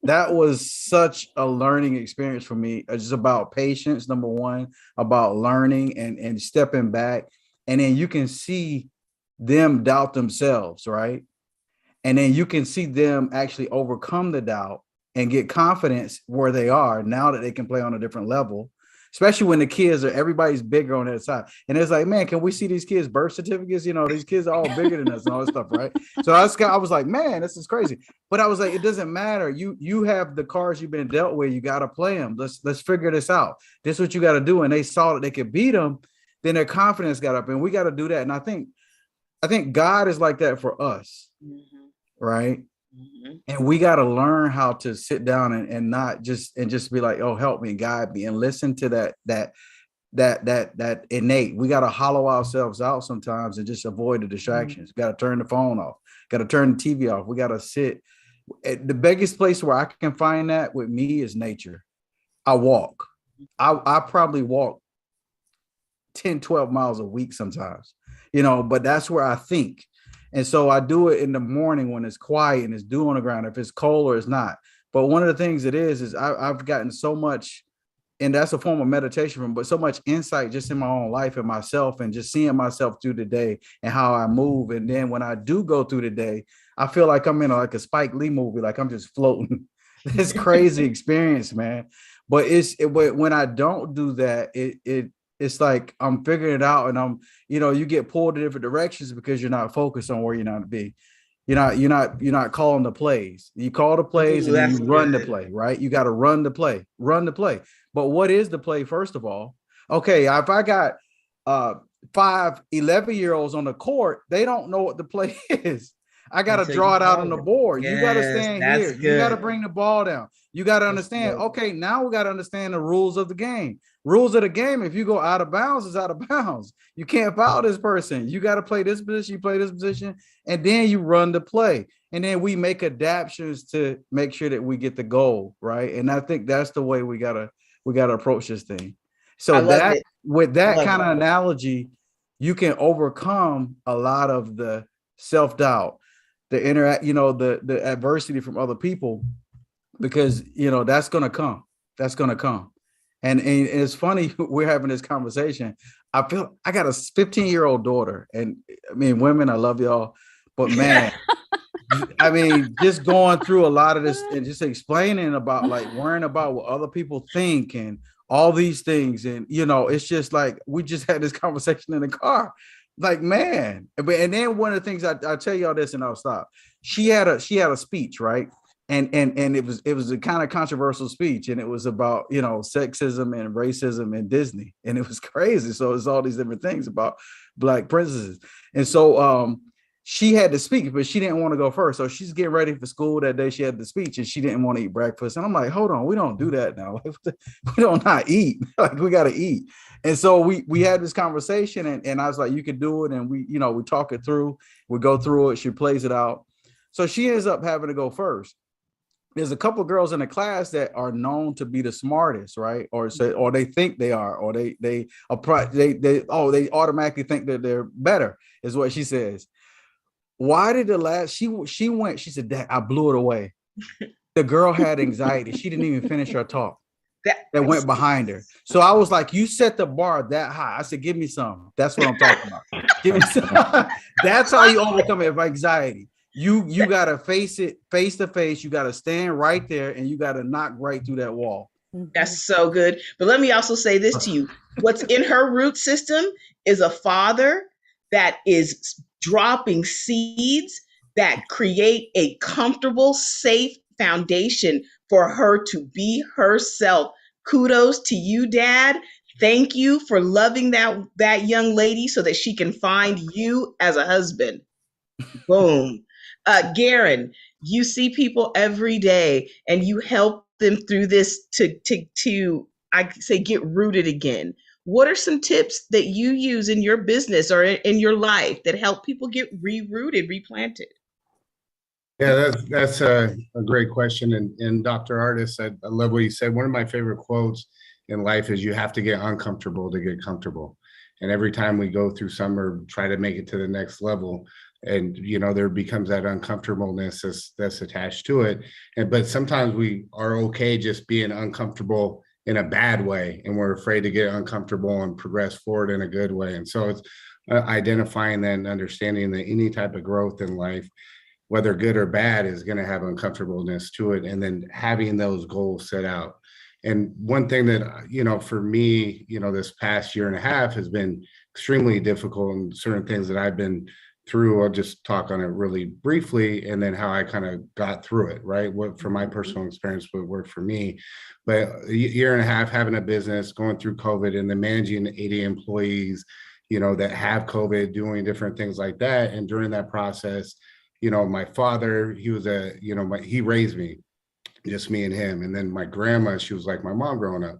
[SPEAKER 3] that was such a learning experience for me. It's just about patience, number one, about learning and stepping back. And then you can see them doubt themselves, right? And then you can see them actually overcome the doubt and get confidence where they are now that they can play on a different level, especially when the kids everybody's bigger on that side. And it's like, man, can we see these kids' birth certificates? These kids are all bigger than us and all this stuff, right? So I was like, man, this is crazy. But I was like, it doesn't matter. You have the cards you've been dealt with. You got to play them. Let's figure this out. This is what you got to do. And they saw that they could beat them. Then their confidence got up, and we got to do that. And I think God is like that for us, right? And we got to learn how to sit down and not just be like, oh, help me, guide me, and listen to that innate. We got to hollow ourselves out sometimes and just avoid the distractions. Got to turn the phone off, got to turn the TV off. We got to sit. The biggest place where I can find that with me is nature. I walk. I probably walk 10, 12 miles a week sometimes, but that's where I think. And so I do it in the morning when it's quiet and it's dew on the ground, if it's cold or it's not. But one of the things it is I've gotten so much, and that's a form of meditation, but so much insight just in my own life and myself, and just seeing myself through the day and how I move. And then when I do go through the day, I feel like I'm in a Spike Lee movie, like I'm just floating. It's crazy experience, man. But when I don't do that, it's like I'm figuring it out, and you get pulled in different directions because you're not focused on where you're not to be. You're not calling the plays. You call the plays and then you run the play, right? You got to run the play. But what is the play, first of all? Okay, if I got 5 11-year-olds on the court, they don't know what the play is. I got to draw it out on the board. You got to stand here. Good. You got to bring the ball down. You got to understand, okay, now we got to understand the rules of the game. Rules of the game, if you go out of bounds, it's out of bounds. You can't foul this person. You got to play this position, you play this position, and then you run the play. And then we make adaptations to make sure that we get the goal, right? And I think that's the way we gotta approach this thing. So that with that kind of analogy, you can overcome a lot of the self-doubt, the the adversity from other people, because that's gonna come. That's gonna come. And it's funny, we're having this conversation. I feel I got a 15-year-old daughter, and I mean, women, I love y'all, but man, I mean, just going through a lot of this and just explaining about, like, worrying about what other people think and all these things. And, it's just like, we just had this conversation in the car, like, man. And then one of the things I'll tell y'all this and I'll stop. She had a speech, right? And it was a kind of controversial speech, and it was about sexism and racism and Disney, and it was crazy. So it's all these different things about Black princesses, and so she had to speak, but she didn't want to go first. So she's getting ready for school that day. She had the speech, and she didn't want to eat breakfast. And I'm like, hold on, we don't do that now. We don't not eat. Like, we got to eat. And so we had this conversation, and I was like, you can do it, and we talk it through. We go through it. She plays it out. So she ends up having to go first. There's a couple of girls in the class that are known to be the smartest, right? Or they think they are, or they automatically think that they're better, is what she says. Why did she said, Dad, I blew it away. The girl had anxiety. She didn't even finish her talk. That went behind her. So I was like, you set the bar that high. I said, give me some. That's what I'm talking about. Give me some. That's how you overcome it, anxiety. You got to face it face to face. You got to stand right there, and you got to knock right through that wall.
[SPEAKER 4] That's so good. But let me also say this to you. What's in her root system is a father that is dropping seeds that create a comfortable, safe foundation for her to be herself. Kudos to you, Dad. Thank you for loving that young lady so that she can find you as a husband. Boom. Garen, you see people every day and you help them through this to I say get rooted again. What are some tips that you use in your business or in your life that help people get re-rooted, replanted?
[SPEAKER 6] Yeah, that's a great question. And Dr. Artis, I love what you said. One of my favorite quotes in life is you have to get uncomfortable to get comfortable. And every time we go through summer, try to make it to the next level, and there becomes that uncomfortableness that's attached to it. But sometimes we are okay just being uncomfortable in a bad way, and we're afraid to get uncomfortable and progress forward in a good way. And so it's identifying that and understanding that any type of growth in life, whether good or bad, is going to have uncomfortableness to it, and then having those goals set out. And one thing that, for me, this past year and a half has been extremely difficult, and certain things that I've been through, I'll just talk on it really briefly, and then how I kind of got through it, right? What, from my personal experience, what worked for me. But a year and a half having a business, going through COVID, and then managing 80 employees, that have COVID, doing different things like that. And during that process, my father, he was he raised me, just me and him. And then my grandma, she was like my mom growing up.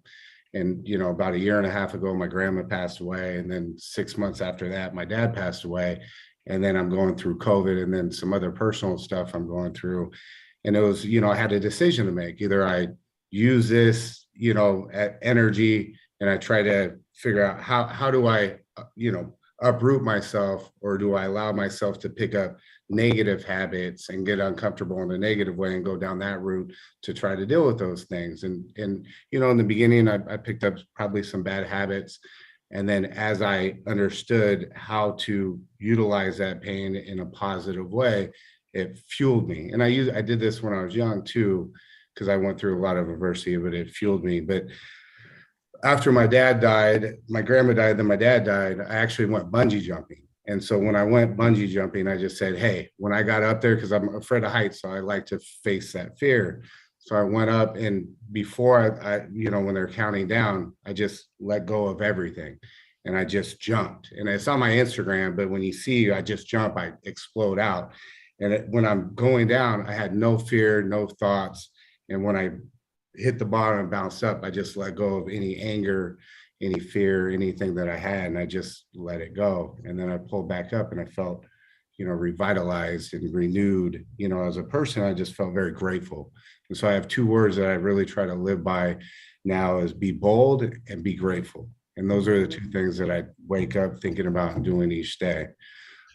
[SPEAKER 6] And, about a year and a half ago, my grandma passed away. And then 6 months after that, my dad passed away. And then I'm going through COVID, and then some other personal stuff I'm going through. And it was, I had a decision to make. Either I use this, energy, and I try to figure out how do I, uproot myself, or do I allow myself to pick up negative habits and get uncomfortable in a negative way and go down that route to try to deal with those things. And in the beginning, I picked up probably some bad habits. And then as I understood how to utilize that pain in a positive way, it fueled me. And I did this when I was young too, because I went through a lot of adversity, but it fueled me. But after my dad died, my grandma died, then my dad died, I actually went bungee jumping. And so when I went bungee jumping, I just said, hey, when I got up there, because I'm afraid of heights, so I like to face that fear. So I went up, and before I when they're counting down, I just let go of everything. And I just jumped. And it's on my Instagram, but when you see, I just jump, I explode out. And when I'm going down, I had no fear, no thoughts. And when I hit the bottom and bounced up, I just let go of any anger, any fear, anything that I had, and I just let it go. And then I pulled back up, and I felt, revitalized and renewed. As a person, I just felt very grateful. And so I have 2 words that I really try to live by now, is be bold and be grateful. And those are the 2 things that I wake up thinking about and doing each day.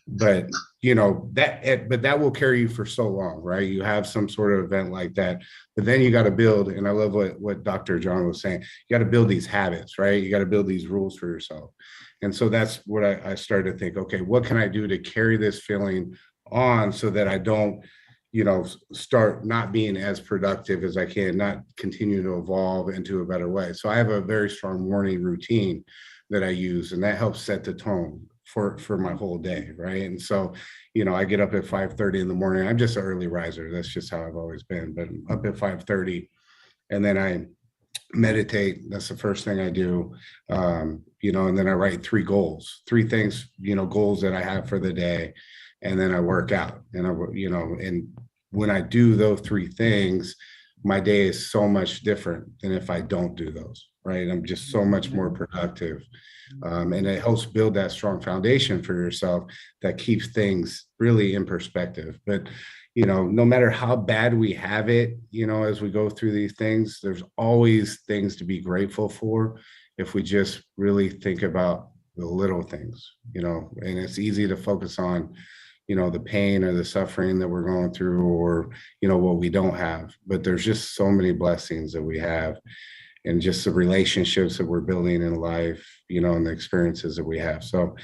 [SPEAKER 6] But that will carry you for so long, right? You have some sort of event like that, but then you got to build. And I love what Dr. John was saying. You got to build these habits, right? You got to build these rules for yourself. And so that's what I started to think, okay, what can I do to carry this feeling on so that I don't, start not being as productive as I can, not continue to evolve into a better way. So I have a very strong morning routine that I use, and that helps set the tone for my whole day, right? And so, I get up at 5:30 in the morning. I'm just an early riser. That's just how I've always been. But I'm up at 5:30, and then I meditate. That's the first thing I do. And then I write 3 goals, 3 things, goals that I have for the day, and then I work out. And and when I do those 3 things, my day is so much different than if I don't do those, right? I'm just so much more productive. And it helps build that strong foundation for yourself that keeps things really in perspective. But, no matter how bad we have it, as we go through these things, there's always things to be grateful for if we just really think about the little things, and it's easy to focus on, the pain or the suffering that we're going through, or, what we don't have. But there's just so many blessings that we have, and just the relationships that we're building in life, and the experiences that we have. So,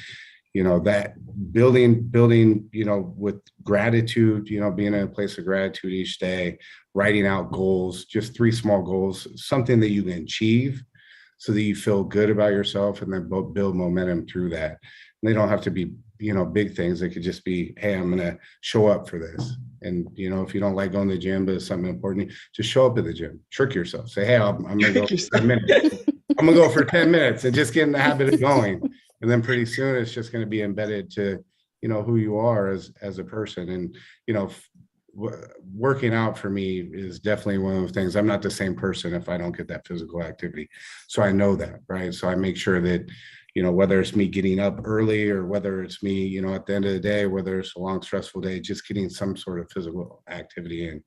[SPEAKER 6] that building, with gratitude, being in a place of gratitude each day, writing out goals, just 3 small goals, something that you can achieve so that you feel good about yourself, and then build momentum through that. And they don't have to be, big things. They could just be, hey, I'm going to show up for this. And, if you don't like going to the gym, but it's something important, just show up at the gym, trick yourself, say, hey, I'm going to go for 10 minutes. I'm going to go for 10 minutes and just get in the habit of going. And then pretty soon it's just going to be embedded to, who you are as a person. And,
[SPEAKER 8] working out for me is definitely one of the things. I'm not the same person if I don't get that physical activity. So I know that, right? So I make sure that, you know, whether it's me getting up early or whether it's me, you know, at the end of the day, whether it's a long, stressful day, just getting some sort of physical activity in,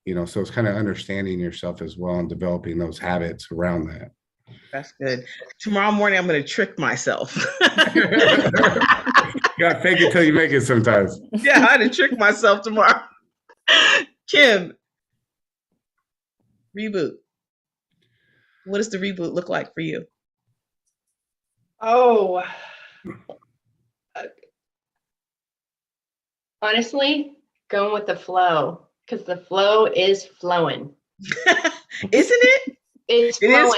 [SPEAKER 8] you know, so it's kind of understanding yourself as well and developing those habits around that.
[SPEAKER 4] That's good. Tomorrow morning, I'm going to trick myself.
[SPEAKER 8] You gotta fake it till you make it sometimes.
[SPEAKER 4] Yeah, I had to trick myself tomorrow. Kim, reboot. What does the reboot look like for you?
[SPEAKER 7] Oh, honestly, going with the flow, because the flow is flowing.
[SPEAKER 4] Isn't it?
[SPEAKER 7] It's
[SPEAKER 4] It
[SPEAKER 7] flowing.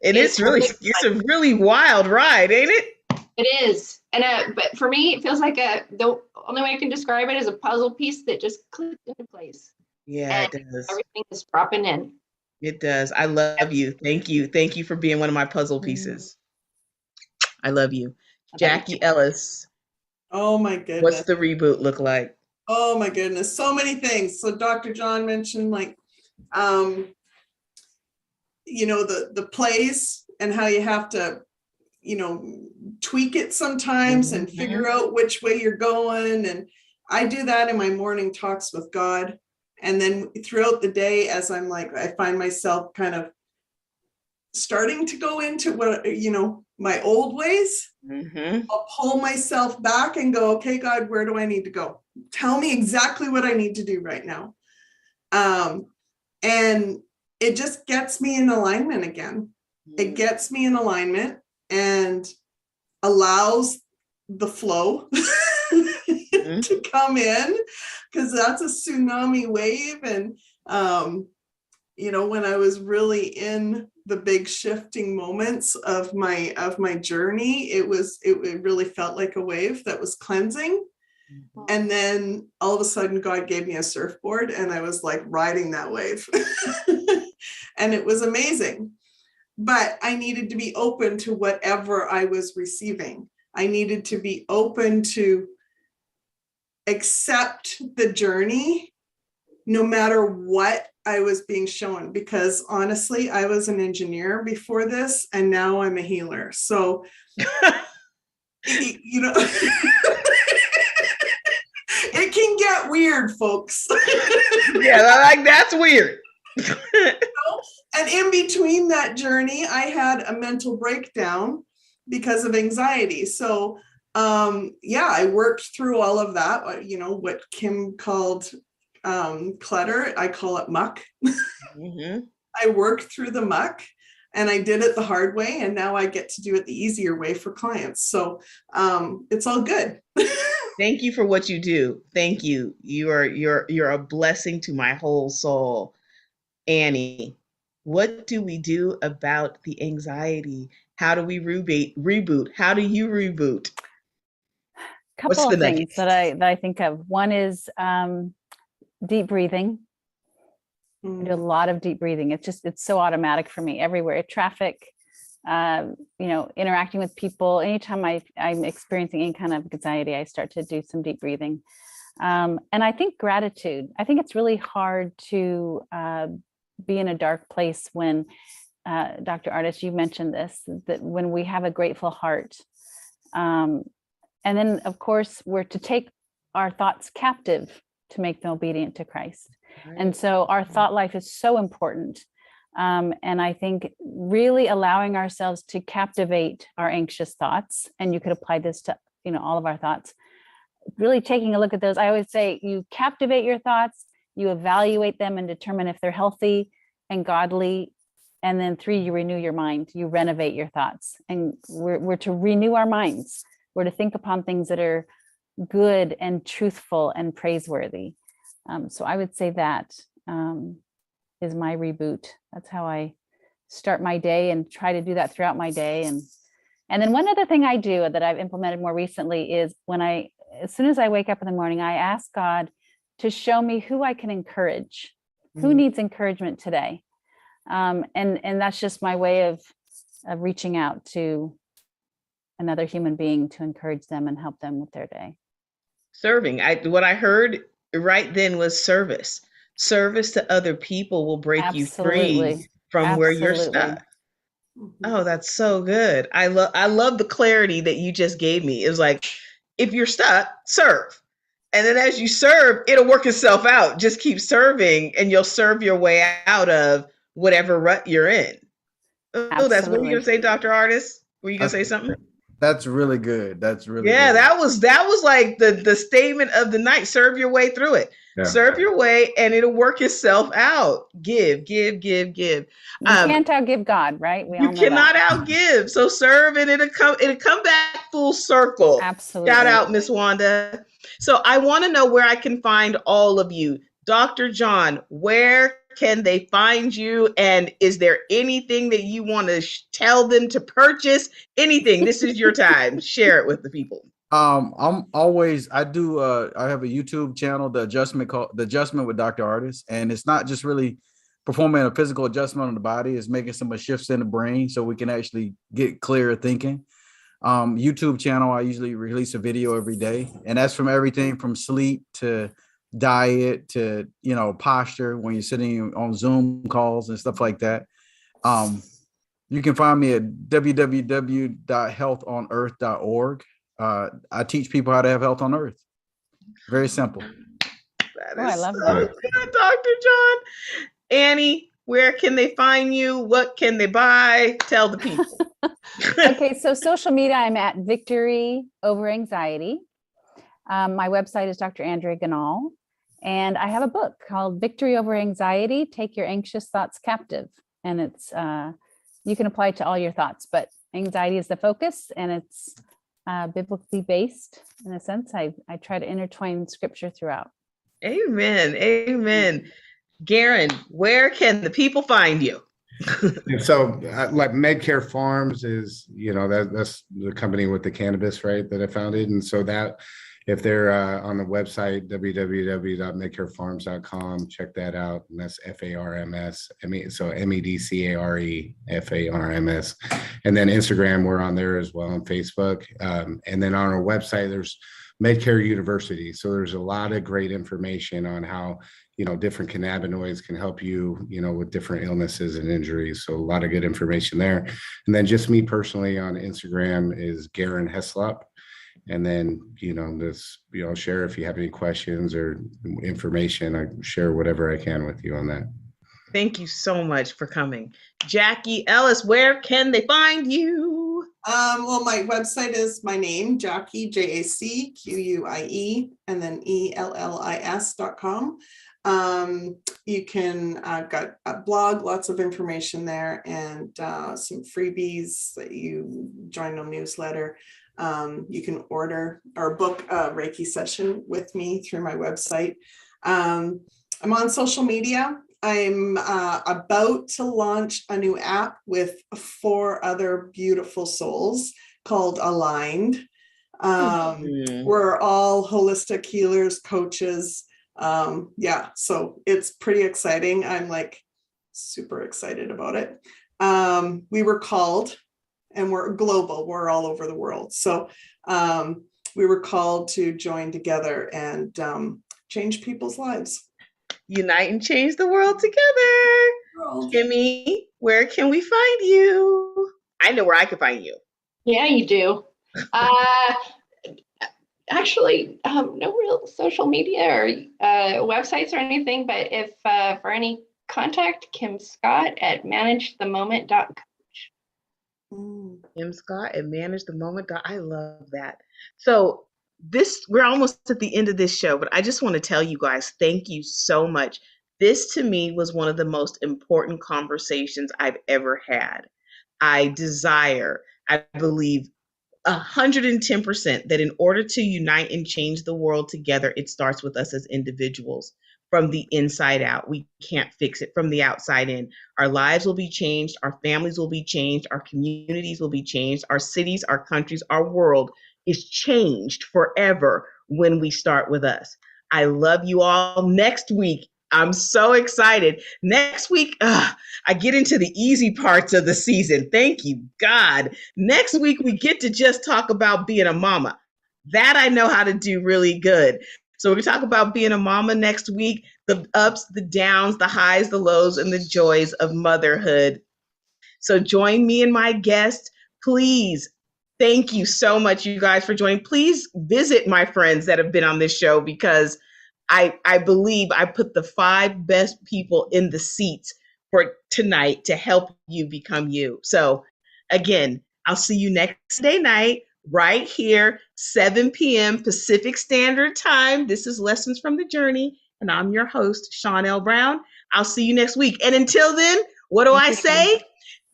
[SPEAKER 4] is flowing. It's a really wild ride, ain't it?
[SPEAKER 7] It is. And but for me, it feels like the only way I can describe it is a puzzle piece that just clicked into place.
[SPEAKER 4] Yeah,
[SPEAKER 7] And
[SPEAKER 4] it does.
[SPEAKER 7] everything is dropping in.
[SPEAKER 4] It does. I love you. Thank you. Thank you for being one of my puzzle pieces. I love you. Jackie Ellis,
[SPEAKER 5] Oh my goodness.
[SPEAKER 4] what's the reboot look like?
[SPEAKER 5] Oh my goodness, so many things. So Dr. John mentioned like, you know, the plays and how you have to, you know, tweak it sometimes and figure out which way you're going. And I do that in my morning talks with God. And then throughout the day, as I'm like, I find myself kind of starting to go into what, you know, my old ways. I'll pull myself back and go, okay, God, where do I need to go? Tell me exactly what I need to do right now. And it just gets me in alignment again. It gets me in alignment and allows the flow to come in, because that's a tsunami wave. And, you know, when I was really in the big shifting moments of my journey, it really felt like a wave that was cleansing. And then all of a sudden God gave me a surfboard and I was like riding that wave. And it was amazing. But I needed to be open to whatever I was receiving. I needed to be open to accept the journey no matter what I was being shown, because honestly, I was an engineer before this and now I'm a healer. So, you know, it can get weird, folks.
[SPEAKER 4] Yeah, like that's weird.
[SPEAKER 5] And in between that journey, I had a mental breakdown because of anxiety. So, yeah, I worked through all of that, you know, what Kim called clutter, I call it muck. I worked through the muck and I did it the hard way. And now I get to do it the easier way for clients. So it's all good.
[SPEAKER 4] Thank you for what you do. Thank you. You're a blessing to my whole soul. Annie, what do we do about the anxiety? How do we reboot? How do you reboot?
[SPEAKER 1] Couple of things that I think of. One is deep breathing. I do a lot of deep breathing. It's so automatic for me everywhere. Traffic, you know, interacting with people. Anytime I'm experiencing any kind of anxiety, I start to do some deep breathing. And I think gratitude. I think it's really hard to be in a dark place when, Dr. Artis, you mentioned this, that when we have a grateful heart. And then, of course, we're to take our thoughts captive to make them obedient to Christ. Right. And so our thought life is so important. And I think really allowing ourselves to captivate our anxious thoughts, and you could apply this to, you know, all of our thoughts, really taking a look at those. I always say you captivate your thoughts, you evaluate them and determine if they're healthy and godly. And then 3, you renew your mind, you renovate your thoughts. And we're to renew our minds. We're to think upon things that are good and truthful and praiseworthy. So I would say that is my reboot. That's how I start my day and try to do that throughout my day. And then one other thing I do that I've implemented more recently is as soon as I wake up in the morning, I ask God to show me who I can encourage, who needs encouragement today. And that's just my way of reaching out to another human being to encourage them and help them with their day.
[SPEAKER 4] Serving. What I heard right then was service. Service to other people will break you free
[SPEAKER 1] Absolutely.
[SPEAKER 4] from where you're
[SPEAKER 1] Absolutely.
[SPEAKER 4] stuck. Oh, that's so good. I love the clarity that you just gave me. It was like, if you're stuck, serve. And then as you serve, it'll work itself out. Just keep serving and you'll serve your way out of whatever rut you're in. Oh, that's what you're
[SPEAKER 1] Absolutely.
[SPEAKER 4] gonna say, Dr. Artist? Were you gonna say something?
[SPEAKER 3] That's really good. That's really
[SPEAKER 4] Yeah,
[SPEAKER 3] good.
[SPEAKER 4] that was like the statement of the night. Serve your way through it.
[SPEAKER 8] Yeah.
[SPEAKER 4] Serve your way and it'll work itself out. Give, give, give, give.
[SPEAKER 1] You can't outgive God, right? We all
[SPEAKER 4] You
[SPEAKER 1] know
[SPEAKER 4] cannot
[SPEAKER 1] that.
[SPEAKER 4] outgive. So serve and it'll come back full circle.
[SPEAKER 1] Absolutely.
[SPEAKER 4] Shout out, Miss Wanda. So I want to know where I can find all of you. Dr. John, where can they find you? And is there anything that you want to tell them to purchase? Anything. This is your time. Share it with the people.
[SPEAKER 3] I have a YouTube channel, The Adjustment with Dr. Artist. And it's not just really performing a physical adjustment on the body, it's making some shifts in the brain so we can actually get clearer thinking. YouTube channel, I usually release a video every day. And that's from everything from sleep to diet to, posture when you're sitting on Zoom calls and stuff like that. You can find me at www.healthonearth.org. I teach people how to have health on earth. Very simple.
[SPEAKER 4] I love
[SPEAKER 1] that.
[SPEAKER 4] Good, Dr. John. Annie, where can they find you? What can they buy? Tell the people.
[SPEAKER 1] Okay, so social media, I'm at Victory Over Anxiety. My website is Dr. Andrea Ganal. And I have a book called Victory Over Anxiety, Take Your Anxious Thoughts Captive. And it's, you can apply it to all your thoughts, but anxiety is the focus and it's biblically based in a sense. I try to intertwine scripture throughout.
[SPEAKER 4] Amen. Amen. Garen, where can the people find you?
[SPEAKER 8] And so like Medcare Farms is, that's the company with the cannabis, right, that I founded. And so that if they're on the website, www.medcarefarms.com, check that out. And that's FARMS. So MEDCAREFARMS. And then Instagram, we're on there as well, and Facebook. And then on our website, there's Medcare University. So there's a lot of great information on how, different cannabinoids can help you, with different illnesses and injuries. So a lot of good information there. And then just me personally on Instagram is Garen Heslop. And then, share if you have any questions or information, I share whatever I can with you on that.
[SPEAKER 4] Thank you so much for coming. Jackie Ellis, where can they find you?
[SPEAKER 5] Well, my website is my name, Jackie, JACQUIE, and then ELLIS.com. You can, I've got a blog, lots of information there, and some freebies that you join the newsletter. You can order or book a Reiki session with me through my website. I'm on social media. I'm about to launch a new app with 4 other beautiful souls called Aligned. We're all holistic healers, coaches. So it's pretty exciting. I'm like super excited about it. We were called, and we're global, we're all over the world. So we were called to join together and change people's lives.
[SPEAKER 4] Unite and change the world together. Kimmy, where can we find you? I know where I can find you.
[SPEAKER 7] Yeah, you do. Actually, no real social media or websites or anything, but if for any contact, Kim Scott at managethemoment.com.
[SPEAKER 4] Kim Scott at managethemoment. I love that. So we're almost at the end of this show, but I just want to tell you guys, thank you so much. This to me was one of the most important conversations I've ever had. I believe 110% that in order to unite and change the world together, it starts with us as individuals. From the inside out. We can't fix it from the outside in. Our lives will be changed. Our families will be changed. Our communities will be changed. Our cities, our countries, our world is changed forever when we start with us. I love you all. Next week, I'm so excited. Next week, I get into the easy parts of the season. Thank you, God. Next week, we get to just talk about being a mama. That I know how to do really good. So we're going to talk about being a mama next week, the ups, the downs, the highs, the lows, and the joys of motherhood. So join me and my guest. Please, thank you so much, you guys, for joining. Please visit my friends that have been on this show, because I believe I put the 5 best people in the seats for tonight to help you become you. So again, I'll see you next day night right here, 7 p.m. Pacific Standard Time. This is Lessons from the Journey, and I'm your host, Sean L. Brown. I'll see you next week. And until then, what do I say?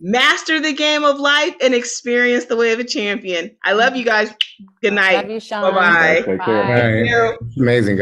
[SPEAKER 4] Master the game of life and experience the way of a champion. I love you guys. Good night.
[SPEAKER 1] Love you, Sean.
[SPEAKER 4] Bye-bye.
[SPEAKER 2] Take care.
[SPEAKER 1] Bye.
[SPEAKER 8] Right. Amazing, guys.